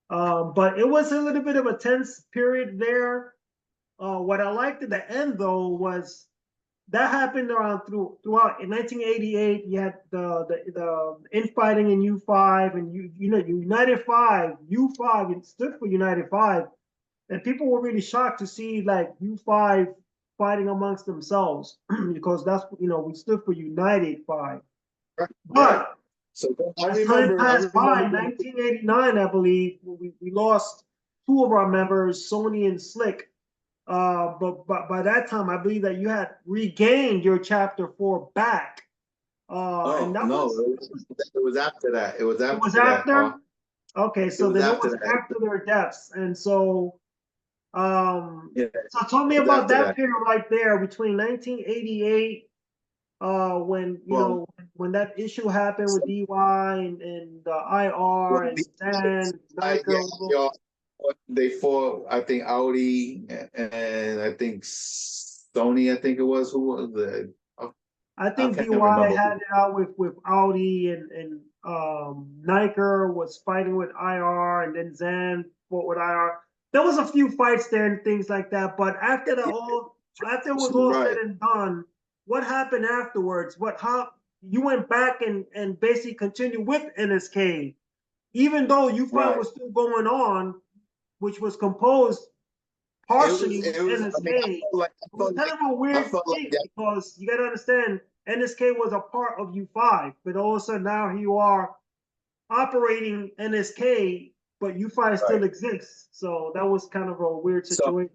But it was a little bit of a tense period there. What I liked at the end though was that happened around throughout in 1988. You had the infighting in U5, and United Five, U5, it stood for United Five, and people were really shocked to see like U5 fighting amongst themselves because that's we stood for United Five. right, right. But So as time I passed by, remember, in 1989, I believe, we lost two of our members, Sony and Slick. But by that time, I believe that you had regained your chapter 4 back. And oh that no, was it was after that. It was it was after that. after. Okay, It so was then it after was that. after their deaths, and Yeah, so tell me it was about after that that. period right there between 1988, when Well, when that issue happened with DY and well, IR and Dan yeah, Niker. they fought. I think Audi and I think Sony. I think it was who was the. I I think can't DY remember had who. it out with Audi, and Niker was fighting with IR, and then Zan fought with IR. There was a few fights there and things like that. But after it was all said Right, and done, what happened afterwards? How you went back and basically continued with NSK, even though U5 right. was still going on, which was composed partially with It was. I mean, NSK. It was kind of a I weird felt like thing that. because you got to understand NSK was a part of U5, but all of a sudden now you are operating NSK, but U5 Right. still exists. So that was kind of a weird So, situation.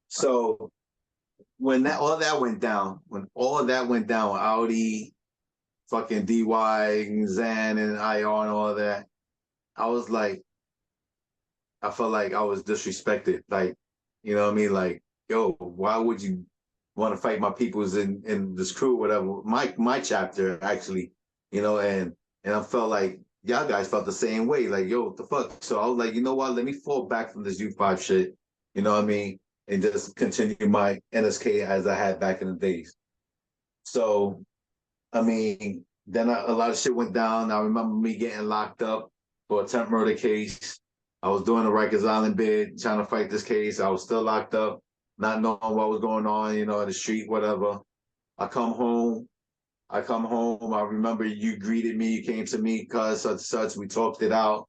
so when that all that went down, when all of that went down, Audi, fucking DY, Zan, and IR, and all of that, I was like, I felt like I was disrespected. Like, you know what I mean? Like, yo, why would you want to fight my peoples in this crew, or whatever? My chapter actually, and I felt like y'all guys felt the same way. Like, yo, what the fuck? So I was like, you know what? Let me fall back from this U5 shit. You know what I mean? And just continue my NSK as I had back in the days. So I mean, then a lot of shit went down. I remember me getting locked up for a attempt murder case. I was doing a Rikers Island bid, trying to fight this case. I was still locked up, not knowing what was going on, in the street, whatever. I come home. I come home. I remember you greeted me. You came to me, cuz such such. We talked it out.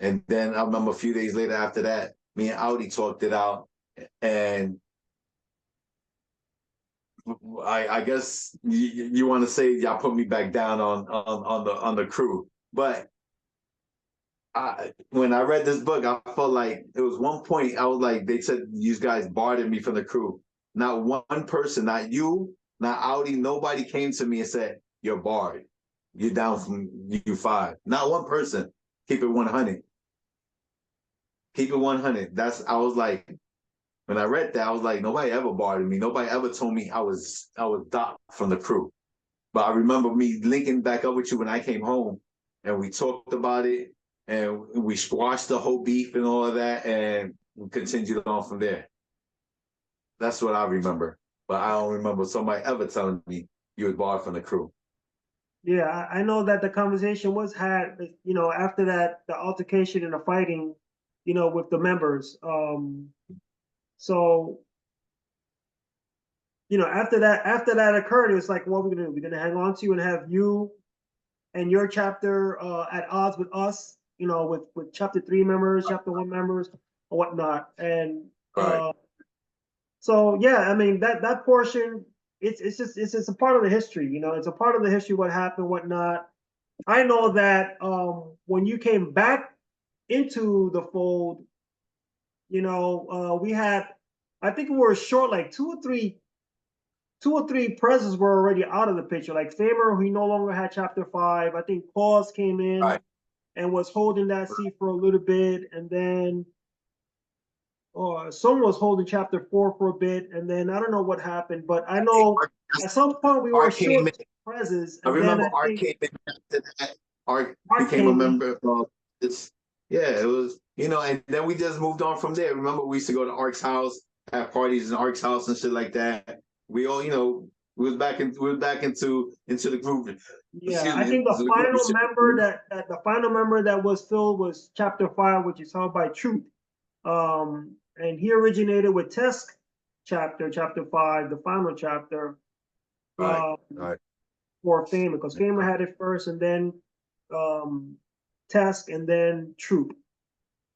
And then I remember a few days later after that, me and Audi talked it out. And I guess you want to say y'all put me back down on the crew, but when I read this book, I felt like it was one point I was like, they said you guys barred me from the crew. Not one person, not you, not Audi, nobody came to me and said you're barred. You're down from U5. Not one person. Keep it 100. Keep it 100. I was like, when I read that, I was like, nobody ever barred me. Nobody ever told me I was docked from the crew. But I remember me linking back up with you when I came home, and we talked about it, and we squashed the whole beef and all of that. And we continued on from there. That's what I remember. But I don't remember somebody ever telling me you was barred from the crew. Yeah, I know that the conversation was had, after that, the altercation and the fighting, with the members. So, after that occurred, it was like, what are we gonna do? We're gonna hang on to you and have you and your chapter at odds with us, with chapter 3 members, chapter 1 members, or whatnot. And Right. so yeah, I mean that portion, it's a part of the history, it's a part of the history, what happened, whatnot. I know that when you came back into the fold, we had, I think we were short like two or three presidents were already out of the picture. Like Faber, he no longer had chapter 5. I think Pause came in Right. and was holding that seat for a little bit, and then someone was holding chapter 4 for a bit, and then I don't know what happened, but I know at some point we were Art came in. short presidents, I and then remember I Art think came in after that. Art Mark became a came in. member of this. Yeah, it was, and then we just moved on from there. Remember, we used to go to Ark's house, have parties in Ark's house and shit like that. We all, we was back into the group. Yeah, Excuse I me, think into the group. the final member that was filled was chapter 5, which is held by Truth. And he originated with Tesk chapter 5, the final chapter, Right, um, right, for Famer, because Famer had it first, and then Tesk, and then Troop.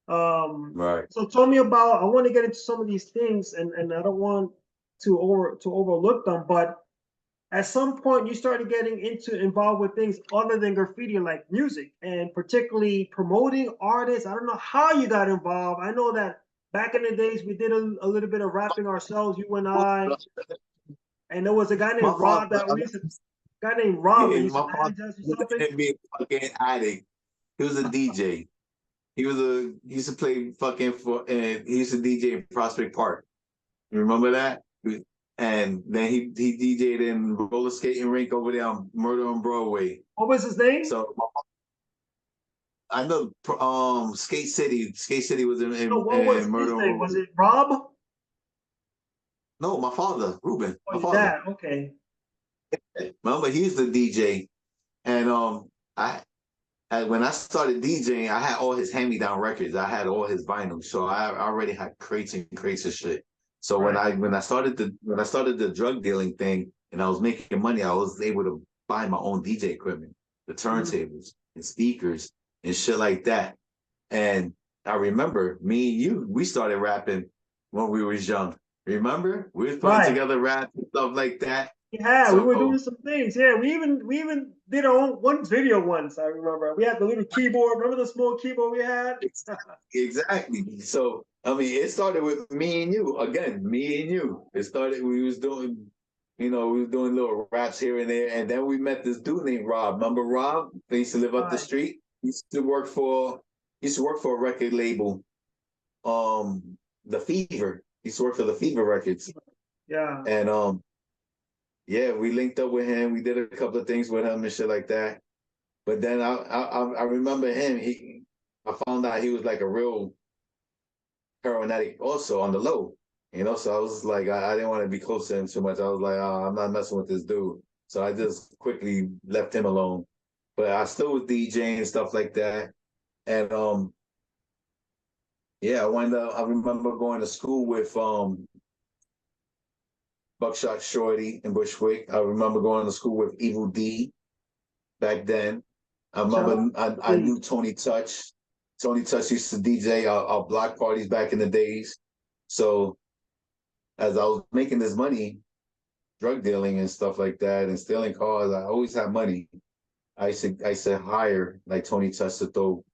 right. So tell me about. I want to get into some of these things, and I don't want to overlook them, but at some point you started getting involved with things other than graffiti, like music, and particularly promoting artists. I don't know how you got involved. I know that back in the days we did a little bit of rapping ourselves, you and I, and there was a guy My named Rob father, that we used to guy named Rob that yeah, used to my father manage us or looked something. at me a fucking addict. He was a DJ. He used to play fucking and he used to DJ in Prospect Park. You remember that? And then he DJ'd in roller skating rink over there on Murder on Broadway. What was his name? So I know Skate City. Skate City was No, what was in his Murder on name? Was Broadway. it Rob? No, my father, Ruben, Or my your father. dad? Okay. Remember, he's the DJ. And when I started DJing, I had all his hand-me-down records. I had all his vinyls, so I already had crates and crates of shit. So Right. when I started the drug dealing thing and I was making money, I was able to buy my own DJ equipment, the turntables and speakers and shit like that. And I remember me and you, we started rapping when we was young. Remember? We was putting Right. together rap and stuff like that. Yeah, we were doing So some things. Yeah, we even did our own one video once. I remember we had the little keyboard. Remember the small keyboard we had? exactly. So I mean, it started with me and you again. Me and you. It started. We was doing, we was doing little raps here and there, and then we met this dude named Rob. Remember Rob? He used to live up the Right. street. He used to work for. He used to work for a record label. The Fever. He used to work for the Fever Records, Yeah. and yeah, we linked up with him. We did a couple of things with him and shit like that. But then I remember him. I found out he was like a real heroin addict also on the low. So I was like, I didn't want to be close to him too much. I was like, oh, I'm not messing with this dude. So I just quickly left him alone. But I still was DJing and stuff like that. And yeah, I remember going to school with Buckshot Shorty in Bushwick. I remember going to school with Evil D back then. I Shout out remember to I Lee. knew Tony Touch. Tony Touch used to DJ our block parties back in the days. So as I was making this money, drug dealing and stuff like that, and stealing cars, I always had money. I used to hire like Tony Touch to throw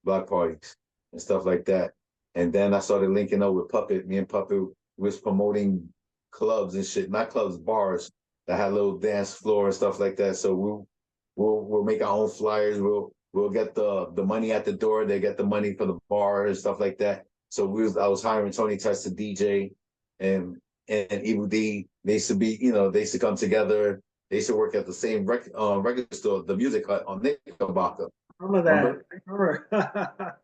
block parties and stuff like that. And then I started linking up with Puppet. Me and Puppet was promoting clubs and shit, not clubs, bars that had a little dance floor and stuff like that. So we'll make our own flyers. We'll get the money at the door. They get the money for the bar and stuff like that. So I was hiring Tony Touch to DJ, and Evil D. They used to be, they used to come together. They used to work at the same record store, the Music Hut on Knickerbocker. Remember that? Remember? I remember.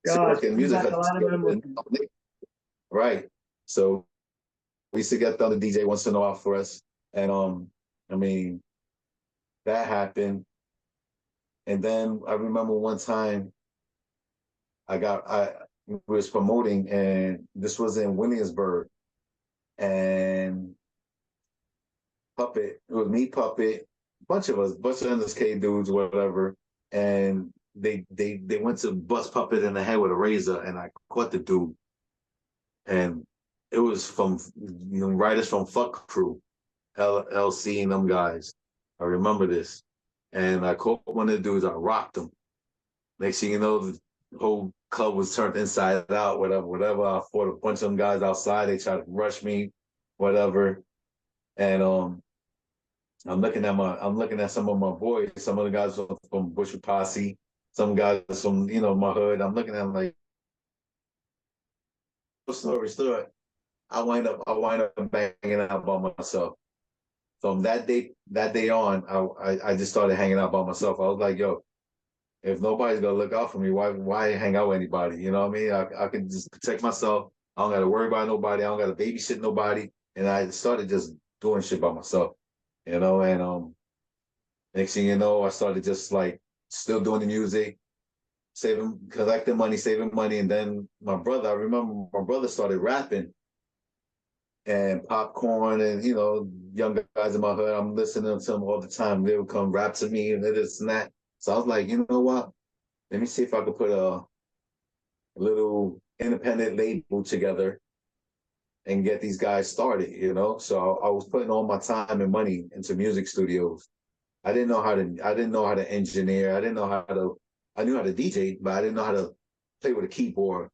Used to Gosh, work in bring Music back Hut a lot of together. memories. So we used to get them to DJ once in a while for us. And I mean, that happened. And then I remember one time I was promoting, and this was in Williamsburg, and Puppet, it was me, Puppet, bunch of us, bunch of NSK dudes, whatever. And they went to bust Puppet in the head with a razor, and I caught the dude. And it was from writers from Fuck Crew, LC and them guys. I remember this. And I caught one of the dudes, I rocked him. Next thing you know, the whole club was turned inside out, whatever, whatever. I fought a bunch of them guys outside. They tried to rush me, whatever. And I'm looking at some of my boys, some of the guys from Bushwick Posse, some guys from, my hood. I'm looking at them like, story. I wind up hanging out by myself. From that day on, I just started hanging out by myself. I was like, yo, if nobody's gonna look out for me, why hang out with anybody? You know what I mean? I can just protect myself. I don't gotta worry about nobody. I don't gotta babysit nobody. And I started just doing shit by myself. And next thing you know, I started just like still doing the music, collecting money, saving money. And then I remember my brother started rapping, and Popcorn and, young guys in my hood, I'm listening to them all the time. They would come rap to me and this and that. So I was like, you know what? Let me see if I could put a little independent label together and get these guys started, So I was putting all my time and money into music studios. I didn't know how to engineer. I knew how to DJ, but I didn't know how to play with a keyboard,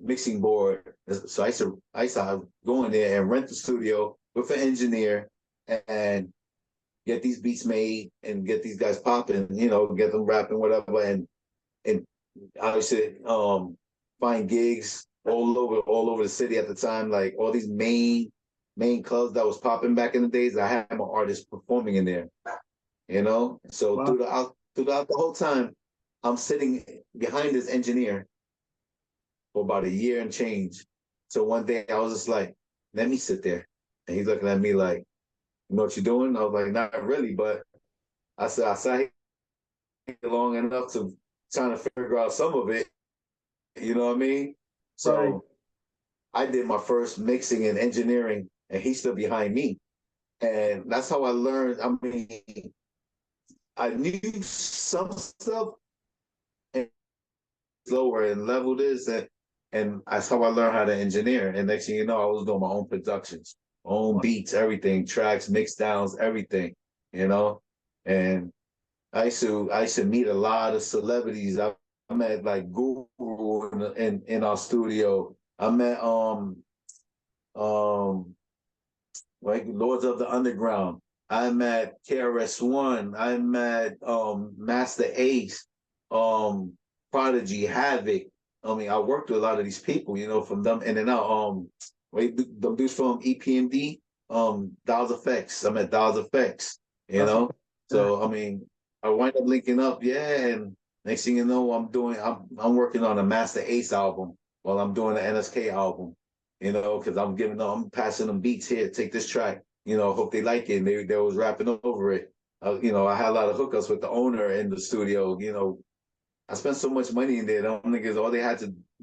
mixing board. So I used to go in there and rent the studio with an engineer and get these beats made and get these guys popping, get them rapping, whatever. And I used to find gigs all over the city at the time, like all these main clubs that was popping back in the days. I had my artists performing in there, So Wow. throughout the whole time, I'm sitting behind this engineer for about a year and change. So one day I was just like, let me sit there. And he's looking at me like, you know what you're doing? I was like, not really, but I sat here long enough to trying to figure out some of it. You know what I mean? Right. So I did my first mixing and engineering, and he stood behind me. And that's how I learned. I mean, I knew some stuff and lower and leveled this, and that's how I learned how to engineer. And next thing you know, I was doing my own productions, own beats, everything, tracks, mix downs, everything, you know. And I used to meet a lot of celebrities. I met like Guru in our studio. I met um like Lords of the Underground. I met KRS-One. I met Master Ace, um, Prodigy, Havoc. I mean, I worked with a lot of these people, from them in and out. Them dudes from EPMD, Dolls Effects. I met Dolls Effects, you That's know. right. So I mean, I wind up linking up, yeah, and next thing you know, I'm working on a Master Ace album while I'm doing the NSK album, because I'm passing them beats here, take this track, hope they like it. And they was rapping over it. I had a lot of hookups with the owner in the studio. I spent so much money in there. Them niggas,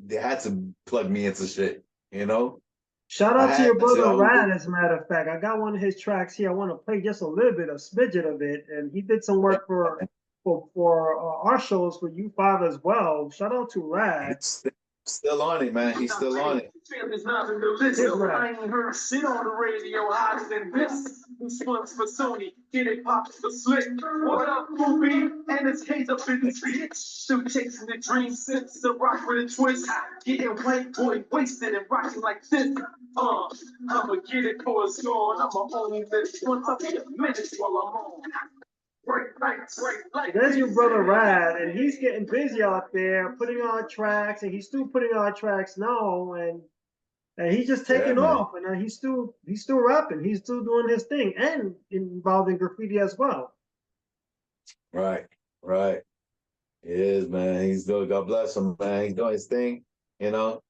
they had to plug me into shit. You know, Shout I out to your had to. brother I was Rad, as a matter of fact. I got one of his tracks here. I want to play just a little bit, a smidget of it. And he did some work for our shows for U5 as well. Shout out to Rad. he's still on it, man. He's still on it. Here's Rad. I ain't heard shit on the radio hotter than this. This one's for Sony. Get it pops for slick. What up, movie? And it's K's up in this bitch. Two chasing the dream since the rock with a twist. Getting white boy wasted and rocking like this. I'ma get it for it's gone. I'ma own this once I get a minute while I'm on. There's your brother Rad, and he's getting busy out there putting on tracks, and he's still putting on tracks now, and he's just Yeah, taking man. off, and he's still rapping, he's still doing his thing, and involved in graffiti as well. Right, right. He is, man. He's doing. God bless him, man. He's doing his thing. You know.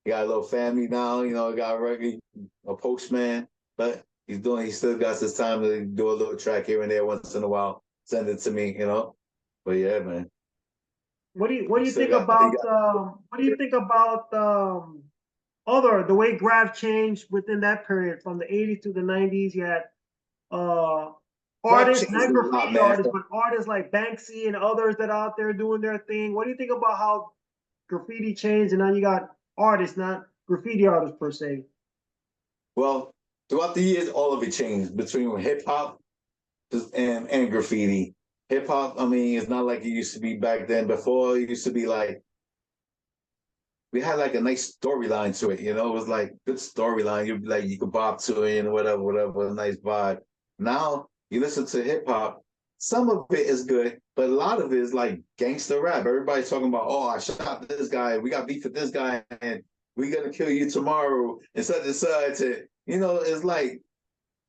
He got a little family now, got a postman, but he still got his time to do a little track here and there once in a while. Send it to me. But yeah, man. What do you Still think got, about the way graph changed within that period from the 80s to the 90s? You had uh rap artists, changed not a lot, graffiti man. artists, but artists like Banksy and others that are out there doing their thing. What do you think about how graffiti changed and now you got artists, not graffiti artists per se? Well, throughout the years, all of it changed between hip hop and graffiti. Hip hop, I mean, it's not like it used to be back then. Before, it used to be like we had like a nice storyline to it. It was like good storyline. You could bop to it and whatever, a nice vibe. Now you listen to hip hop, some of it is good, but a lot of it is like gangster rap. Everybody's talking about, oh, I shot this guy, we got beef with this guy, and we gonna kill you tomorrow, and such and such. It's like,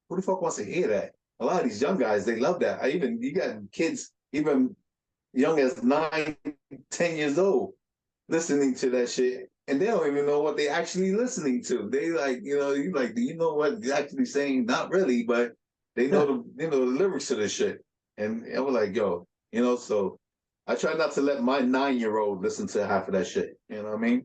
who the fuck wants to hear that? A lot of these young guys, they love that. You got kids even young as 9, 10 years old listening to that shit, and they don't even know what they actually listening to. They like, you like, do you know what you're actually saying? Not really, but they know the lyrics to this shit. And I was like, yo, so I try not to let my 9-year-old listen to half of that shit. You know what I mean?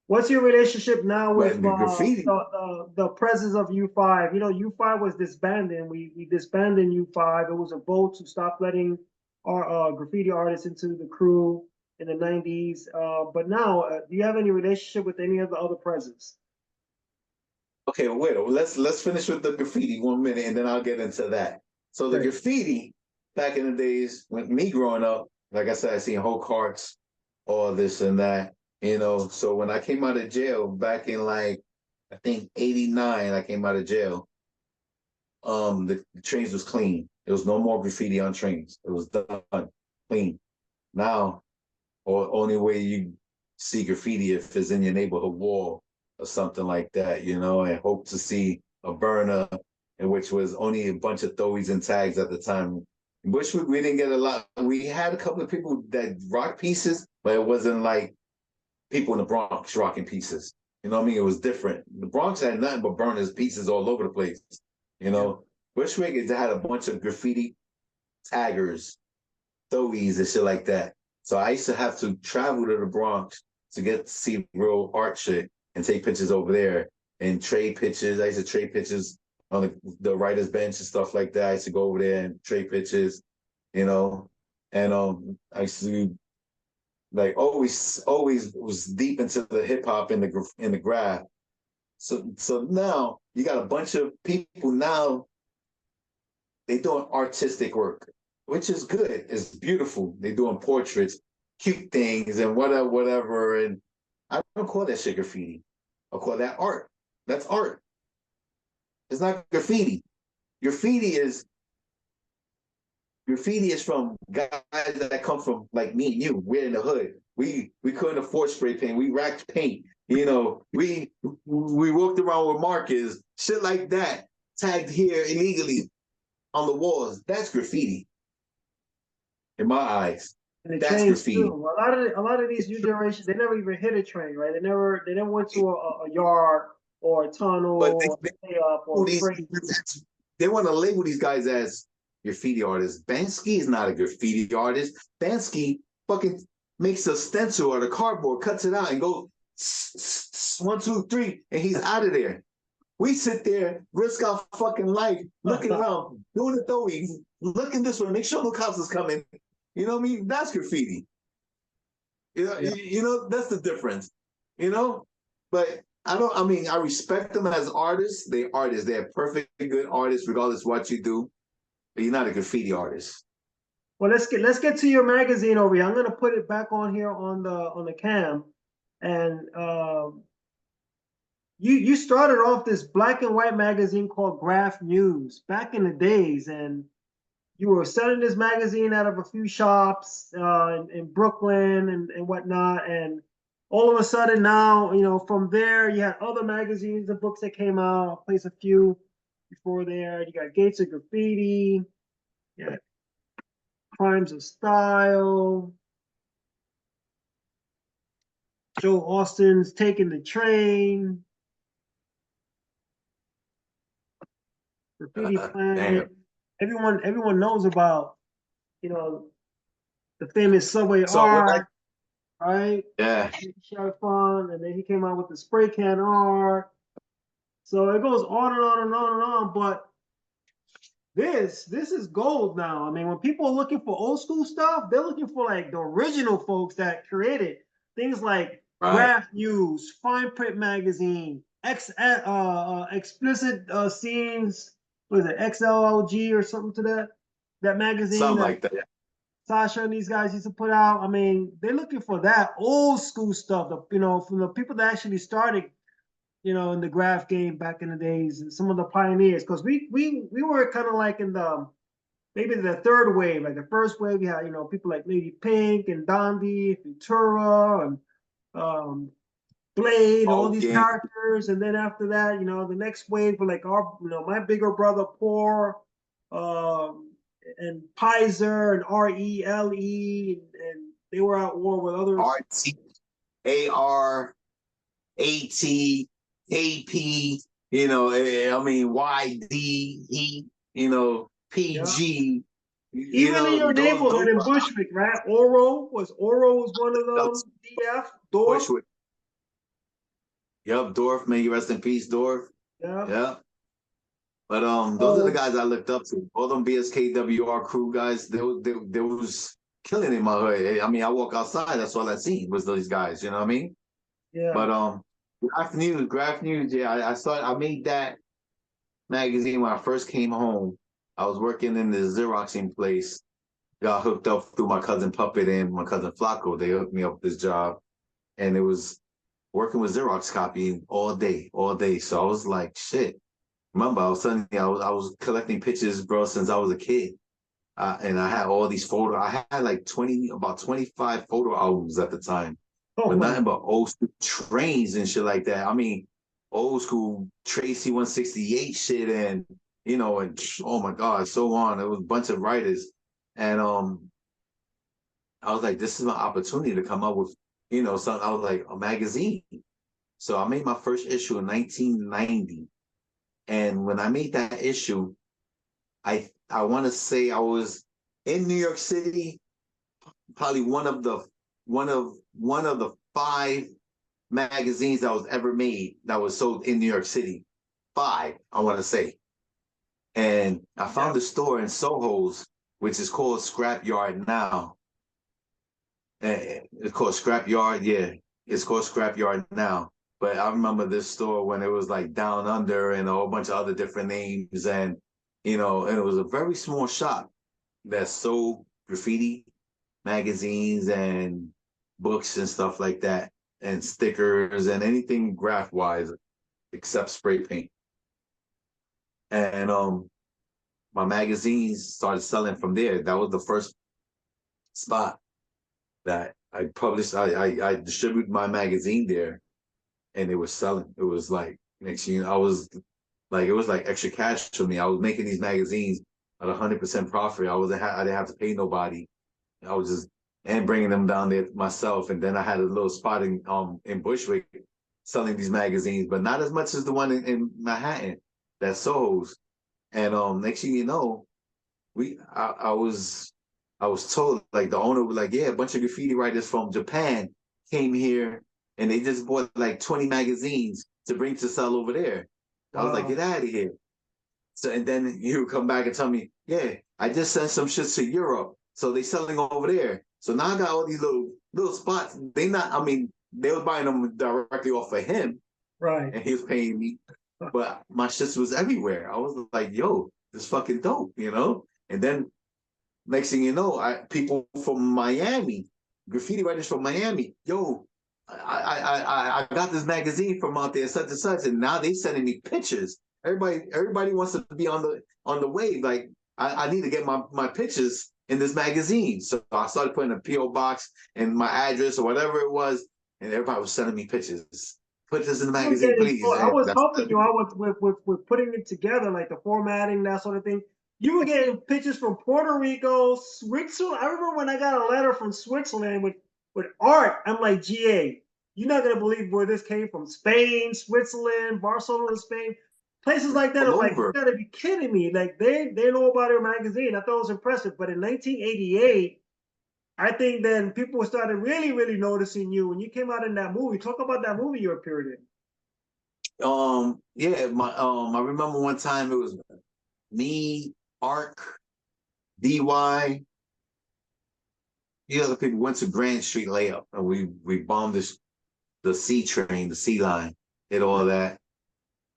What's your relationship now with But the graffiti, the presence of U5? U5 was disbanded. We disbanded U5. It was a vote to stop letting our graffiti artists into the crew in the 90s. But now, do you have any relationship with any of the other presidents? okay, well, wait, let's finish with the graffiti 1 minute, and then I'll get into that. So the Okay. graffiti back in the days when me growing up, like I said, I seen whole carts, all this and that. So when I came out of jail back in like I think '89, I came out of jail. The trains was clean. There was no more graffiti on trains. It was done clean. Now, or only way you see graffiti if it's in your neighborhood wall or something like that, and hope to see a burner, in which was only a bunch of throwies and tags at the time. In Bushwick, we didn't get a lot. We had a couple of people that rock pieces, but it wasn't like people in the Bronx rocking pieces. You know what I mean? It was different. The Bronx had nothing but burners, pieces all over the place. You know, Bushwick had a bunch of graffiti taggers, throwies, and shit like that. So I used to have to travel to the Bronx to get to see real art shit and take pictures over there and trade pictures. I used to trade pictures on the writer's bench and stuff like that. I used to go over there and trade pictures, and I used to like always was deep into the hip hop and the graph. So now you got a bunch of people now. They doing artistic work, which is good. It's beautiful. They doing portraits, cute things, and whatever. And I don't call that shit graffiti. I call that art. That's art. It's not graffiti. Graffiti is Graffiti is from guys that come from like me and you. We're in the hood. We couldn't afford spray paint. We racked paint. We walked around with markers, shit like that, tagged here illegally on the walls. That's graffiti in my eyes. And the That's trains too. graffiti. A lot of these new generations, they never even hit a train, right? They never went to a yard or a But tunnel or a pay up or a train. they want to label these guys as graffiti artists. Bansky is not a graffiti artist. Bansky fucking makes a stencil or the cardboard, cuts it out, and go 1, 2, 3, and he's out of there. We sit there, risk our fucking life, looking around, doing the throwing, looking this way, make sure no cops is coming. You know what I mean? That's graffiti. That's the difference. But I respect them as artists. They're artists. They're perfectly good artists, regardless of what you do. But you're not a graffiti artist. Well, let's get to your magazine over here. I'm gonna put it back on here on the cam, and you started off this black and white magazine called Graph News back in the days, and you were selling this magazine out of a few shops in Brooklyn and whatnot, and all of a sudden now, from there you had other magazines and books that came out. I'll place a few before there. You got Gates of Graffiti, yeah, Crimes of Style. Joe Austin's taking the train. Graffiti Planet. Damn. Everyone knows about, you know, the famous Subway So what I R, right? yeah. Shot fun, and then he came out with the spray can R. So it goes on and on and on and on. But this is gold now. I mean, when people are looking for old school stuff, they're looking for like the original folks that created things like Right. Graph News, Fine Print Magazine, explicit scenes. Was it XLLG or something to that magazine Something that like that. Sasha and these guys used to put out? I mean, they're looking for that old school stuff. From the people that actually started, in the graph game back in the days, and some of the pioneers. Because we were kind of like in the maybe the third wave. Like the first wave, we had people like Lady Pink and Dondi, Futura, and um, Blade, all these Hogan. characters. And then after that, the next wave were like my bigger brother Poor, and Pizer and RELE, and they were at war with others. RTAR AP, I mean, YD, Yeah. PG, Even in your those neighborhood in Bushwick, right? Oro was one of them. DF, Dorf. Bushwick. Yep, Dorf, may you rest in peace, Dorf. Yeah. Yeah. But those are the So guys I looked up to. All them BSKWR crew guys, they was killing in my hood. I mean, I walk outside, that's all I see was those guys, you know what I mean? yeah. But Graph News, yeah, I made that magazine when I first came home. I was working in the Xeroxing place. Got hooked up through my cousin Puppet and my cousin Flacco. They hooked me up with this job, and it was working with Xerox copying all day, all day. So I was like, shit. Remember, I was telling you, I was collecting pictures, bro, since I was a kid, and I had all these photos. I had like about 25 photo albums at the time, Oh but my. nothing but old school trains and shit like that. I mean, old school Tracy 168 shit, and and oh my god, so on. It was a bunch of writers, and I was like, this is my opportunity to come up with, something. I was like, a magazine. So I made my first issue in 1990, and when I made that issue, I want to say I was in New York City, probably one of the 5 magazines that was ever made that was sold in New York City. 5, I want to say. And I found a store in Soho's, which is called Scrapyard now. It's called Scrapyard, yeah. It's called Scrapyard now. But I remember this store when it was like Down Under and a whole bunch of other different names. And it was a very small shop that sold graffiti magazines and books and stuff like that, and stickers and anything graph wise except spray paint. And my magazines started selling from there. That was the first spot that I published. I distributed my magazine there, and it was selling. It was like next year I was like, it was like extra cash for me. I was making these magazines at 100% profit. I didn't have to pay nobody. I was just and bringing them down there myself. And then I had a little spot in Bushwick selling these magazines, but not as much as the one in Manhattan that Soho's. And next thing you know, I was told, like, the owner was like, yeah, a bunch of graffiti writers from Japan came here and they just bought like 20 magazines to bring to sell over there. I was like, Wow. get out of here. So, and then you come back and tell me, yeah, I just sent some shit to Europe. So they selling over there. So now I got all these little spots. I mean, they was buying them directly off of him Right. and he was paying me. But my shit was everywhere. I was like, yo, this fucking dope, And then next thing you know, people from Miami, graffiti writers from Miami, yo, I got this magazine from out there, such and such, and now they sending me pictures. Everybody wants to be on the wave. Like I need to get my pictures in this magazine. So I started putting a PO box and my address or whatever it was, and everybody was sending me pictures. Put this in the You were magazine, getting, please. I And was that's helping you out with putting it together, like the formatting, that sort of thing. You were getting pictures from Puerto Rico, Switzerland. I remember when I got a letter from Switzerland with art. I'm like, GA, you're not gonna believe where this came from. Spain, Switzerland, Barcelona, Spain, places like that. I'm All like, you over. gotta be kidding me. Like they know about our magazine. I thought it was impressive. But in 1988, I think then people started really noticing you when you came out in that movie. Talk about that movie you appeared in. Yeah, I remember one time it was me, Ark, DY, the other people went to Grand Street layup and we bombed the C train, the C line, did all that.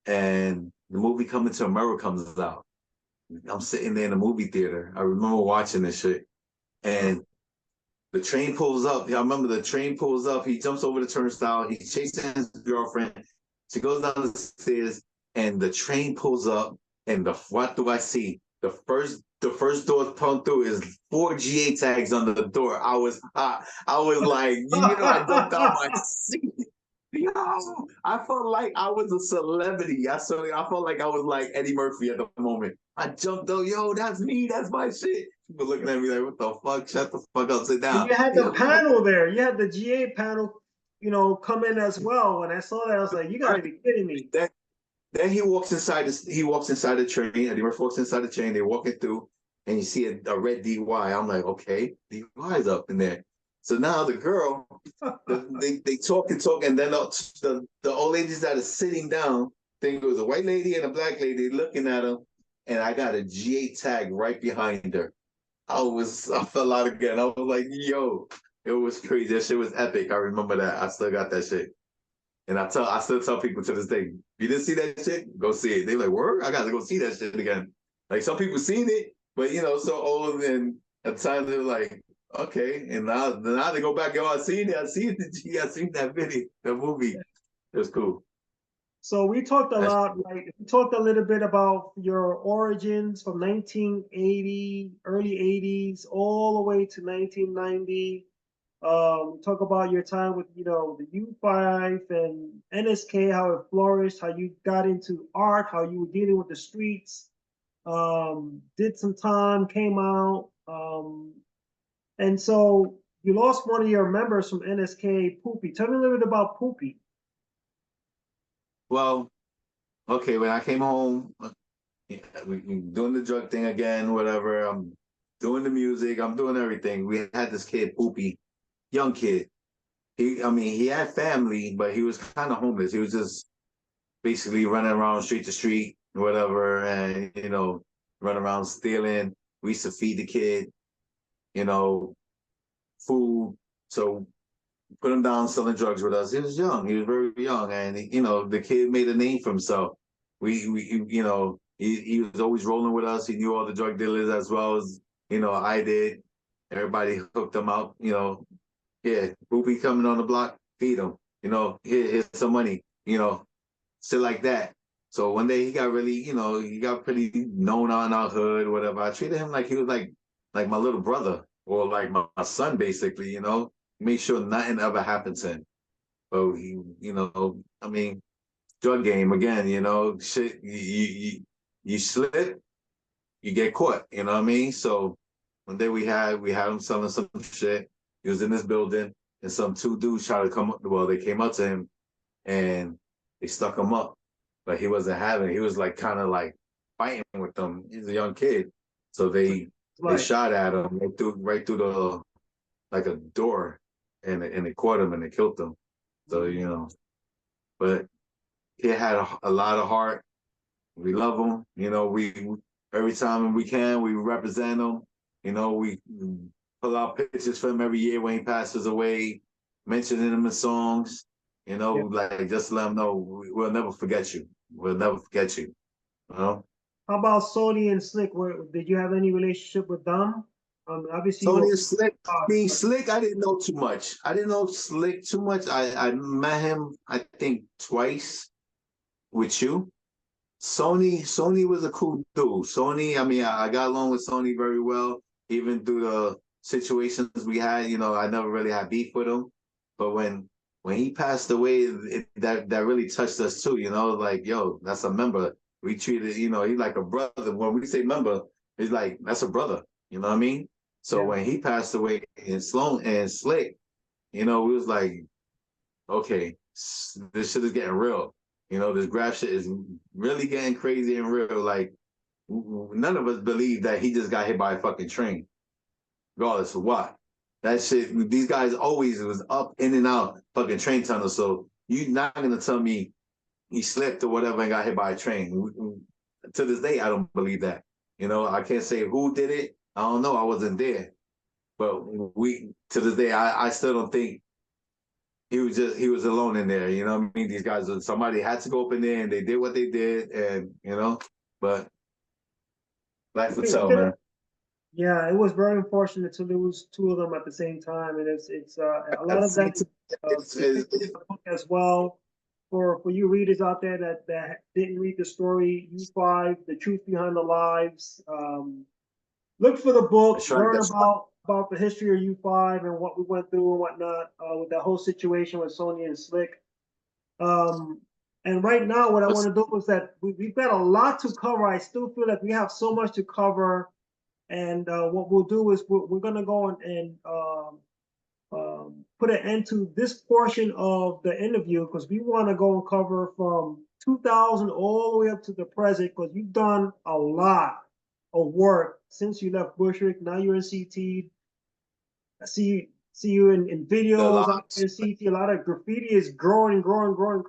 And the movie Coming to America comes out. I'm sitting there in the movie theater. I remember watching this shit. And the train pulls up. I remember the train pulls up. He jumps over the turnstile. He's chasing his girlfriend. She goes down the stairs, and the train pulls up. And what do I see? The first door pulled through is 4 GA tags under the door. I was hot. I was like, I jumped out my seat. Yo, I felt like I was a celebrity. I felt like I was like Eddie Murphy at the moment. I jumped up, yo, that's me, that's my shit. People looking at me like, what the fuck? Shut the fuck up, sit down. And you had the panel there. You had the GA panel, come in as well. When I saw that, I was like, you gotta be kidding me. Then he walks inside the train. Eddie Murphy walks inside the train. They're walking through, and you see a red DY. I'm like, okay, DY's up in there. So now the girl, they talk, and then the old ladies that are sitting down, think it was a white lady and a black lady looking at them, and I got a GA tag right behind her. I fell out again. I was like, yo, it was crazy. That shit was epic. I remember that. I still got that shit. And I still tell people to this day, you didn't see that shit? Go see it. They like, word? I gotta go see that shit again. Like some people seen it, but so old, and at times they're like, okay. And now they go back, I seen it. I seen that video, the movie. It was cool. So we talked a lot, right? We talked a little bit about your origins from 1980, early 80s, all the way to 1990. Talk about your time with, the U5 and NSK, how it flourished, how you got into art, how you were dealing with the streets. Did some time, came out. And so you lost one of your members from NSK, Poopy. Tell me a little bit about Poopy. Well, okay, when I came home, we doing the drug thing again, whatever. I'm doing the music, I'm doing everything. We had this kid, Poopy, young kid. He had family, but he was kind of homeless. He was just basically running around street to street, whatever, and running around stealing. We used to feed the kid, food. So put him down selling drugs with us. He was young. He was very young, and the kid made a name for himself. He was always rolling with us. He knew all the drug dealers as well as I did. Everybody hooked him up. Yeah, Poopy coming on the block, feed him. Here's some money. Shit like that. So one day he got really, he got pretty known on our hood, whatever. I treated him like he was like my little brother or like my son, basically. Make sure nothing ever happened to him. But he, drug game again. Shit, you slip, you get caught. You know what I mean? So one day we had him selling some shit. He was in this building, and some two dudes tried to come up. Well, they came up to him, and they stuck him up. But he wasn't having it. He was like kind of like fighting with them. He's a young kid, so they shot at him right through the like a door, and they caught him and they killed him. So but he had a lot of heart. We love him. We every time we can, we represent him. We pull out pictures for him every year when he passes away, mentioning him in songs. Like just let him know we'll never forget you. We'll never forget you. How about Sony and Slick? Did you have any relationship with them? Obviously, Sony and Slick. Slick, I didn't know too much. I didn't know Slick too much. I met him, I think, twice with you. Sony was a cool dude. Sony, I got along with Sony very well, even through the situations we had. I never really had beef with him. But when he passed away, that really touched us too. Like, yo, that's a member. We treated, he's like a brother. When we say member, it's like that's a brother. You know what I mean? So when he passed away, and Sloan and Slick, we was like, okay, this shit is getting real. You know, this graph shit is really getting crazy and real. Like, none of us believe that he just got hit by a fucking train, regardless of what. That shit, these guys always was up in and out fucking train tunnels. So you're not gonna tell me he slipped or whatever and got hit by a train. To this day, I don't believe that. You know, I can't say who did it. I don't know. I wasn't there. But we to this day, I still don't think he was alone in there. You know what I mean? These guys, somebody had to go up in there and they did what they did, and you know, but life would tell, man. Yeah, it was very unfortunate to lose two of them at the same time, and it's a lot of that book as well. For you readers out there that didn't read the story, U5, The Truth Behind the Lives. Look for the book, learn about the history of U5 and what we went through and whatnot with that whole situation with Sonya and Slick. And right now, what I want to do is that we've got a lot to cover. I still feel like we have so much to cover. And what we'll do is we're going to go and put an end to this portion of the interview because we want to go and cover from 2000 all the way up to the present because you've done a lot of work since you left Bushwick. Now you're in CT. I see you in videos in CT. A lot of graffiti is growing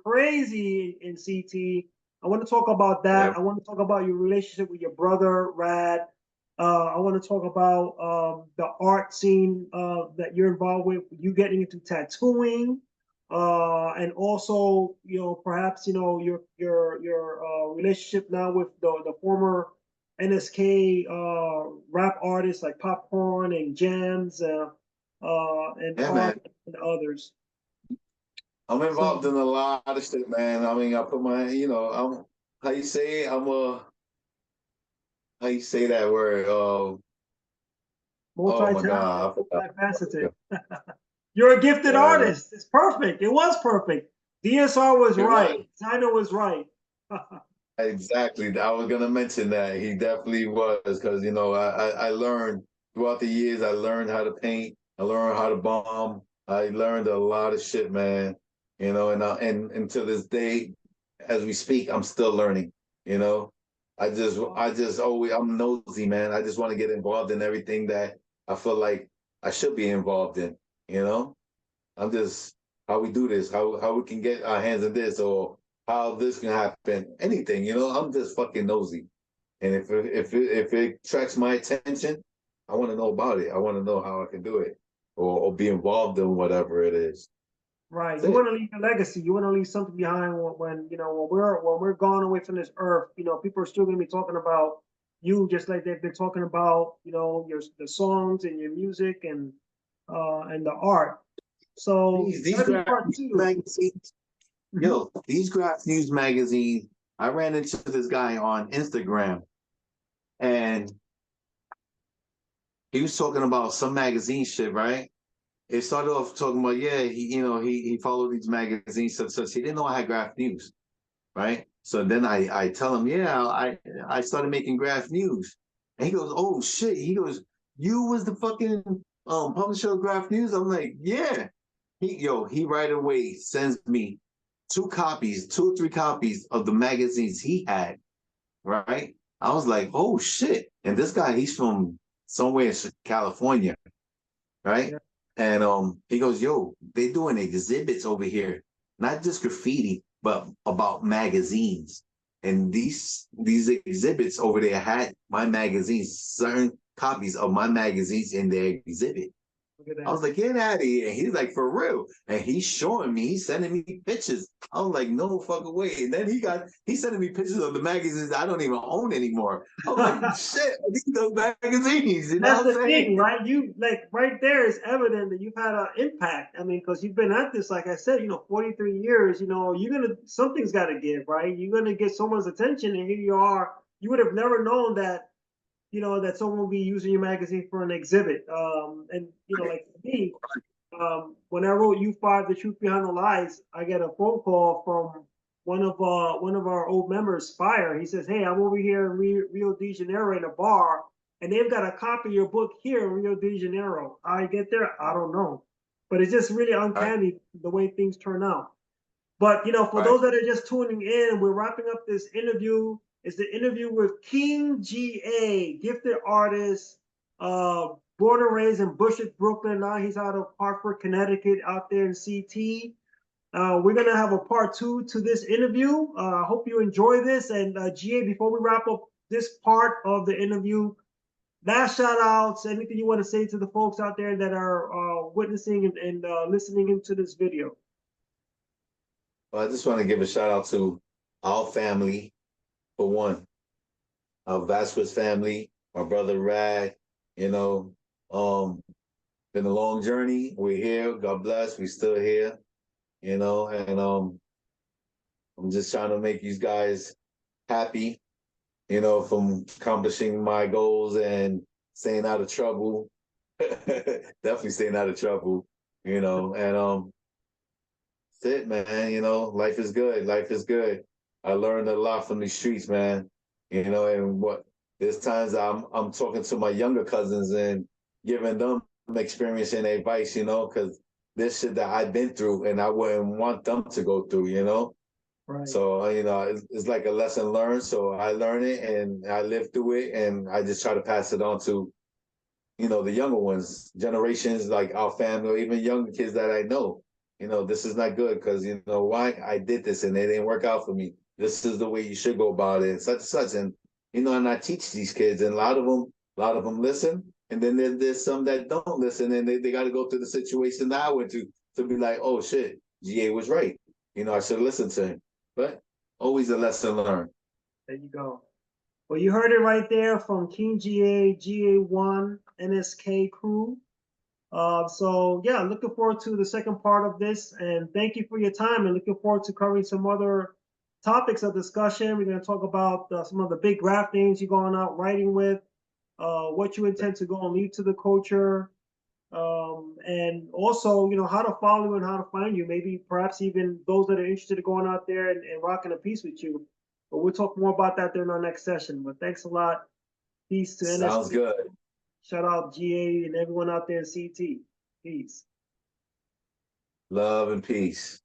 crazy in CT. I want to talk about that. Yep. I want to talk about your relationship with your brother, Rad. I want to talk about the art scene that you're involved with, you getting into tattooing, and also, perhaps, your relationship now with the former NSK rap artists like Popcorn and Jams and Art and others. I'm involved in a lot of shit, man. I mean, I put my, I'm, how you say it? How you say that word? Multifaceted. You're a gifted artist. It's perfect. It was perfect. DSR was right. China was right. Exactly. I was gonna mention that. He definitely was, because I learned throughout the years. I learned how to paint. I learned how to bomb. I learned a lot of shit, man. And to this day, as we speak, I'm still learning. I just always, I'm nosy, man. I just want to get involved in everything that I feel like I should be involved in. I'm just how we do this, how we can get our hands in this, or how this can happen. Anything, I'm just fucking nosy. And if it attracts my attention, I want to know about it. I want to know how I can do it, or be involved in whatever it is. Right. You want to leave a legacy. You want to leave something behind when we're gone away from this earth. People are still going to be talking about you, just like they've been talking about the songs and your music and the art. So these graph magazines, these graph news magazines. I ran into this guy on Instagram, and he was talking about some magazine shit, right? It started off talking about, he followed these magazines, such. He didn't know I had graph news, right? So then I tell him, I started making graph news, and he goes, oh shit. He goes, you was the fucking publisher of graph news. I'm like, yeah. He right away sends me 2 or 3 copies of the magazines he had, right? I was like, oh shit. And this guy, he's from somewhere in California, right? Yeah. And he goes, yo, they doing exhibits over here, not just graffiti, but about magazines. And these exhibits over there had my magazines, certain copies of my magazines in their exhibit. I was like, get out of here. And he's like, for real. And he's showing me, he's sending me pictures. I was like, no fucking way. And then he's sending me pictures of the magazines I don't even own anymore. I was like, shit, these those magazines. That's the thing, right? You right there is evident that you've had an impact. I mean, because you've been at this, like I said, 43 years, something's got to give, right? You're going to get someone's attention, and here you are. You would have never known that that someone will be using your magazine for an exhibit. And like for me, when I wrote U5, The Truth Behind the Lies, I get a phone call from one of our old members, Fire. He says, hey, I'm over here in Rio de Janeiro in a bar, and they've got a copy of your book here in Rio de Janeiro. I get there, I don't know. but it's just really uncanny the way things turn out. But for those that are just tuning in, we're wrapping up this interview. It's the interview with King GA, gifted artist, born and raised in Bushwick, Brooklyn. Now he's out of Hartford, Connecticut, out there in CT. We're gonna have a part 2 to this interview. I hope you enjoy this. And GA, before we wrap up this part of the interview, last shout outs, anything you want to say to the folks out there that are witnessing and listening into this video? Well, I just want to give a shout out to our family, for one, our Vasquez family, my brother Rad. Been a long journey. We're here. God bless. We're still here. And I'm just trying to make you guys happy. From accomplishing my goals and staying out of trouble. Definitely staying out of trouble. And that's it, man. Life is good. Life is good. I learned a lot from these streets, man. And there's times I'm talking to my younger cousins and giving them experience and advice, because this shit that I've been through and I wouldn't want them to go through. Right. So, it's like a lesson learned. So I learn it and I live through it, and I just try to pass it on to, the younger ones, generations like our family, even younger kids that I know. This is not good because, why I did this and it didn't work out for me. This is the way you should go about it, such and such. And, and I teach these kids, and a lot of them listen. And then there's some that don't listen, and they got to go through the situation that I went to be like, oh shit, GA was right. I should listen to him. But always a lesson learned. There you go. Well, you heard it right there from King GA, GA1, NSK crew. So yeah, looking forward to the second part of this, and thank you for your time, and looking forward to covering some other topics of discussion. We're going to talk about some of the big rap names you're going out writing with, what you intend to go and leave to the culture, and also, how to follow you and how to find you. Maybe perhaps even those that are interested in going out there and rocking a piece with you. But we'll talk more about that during our next session. But thanks a lot. Peace to NSK. Sounds good. Shout out GA and everyone out there in CT. Peace. Love and peace.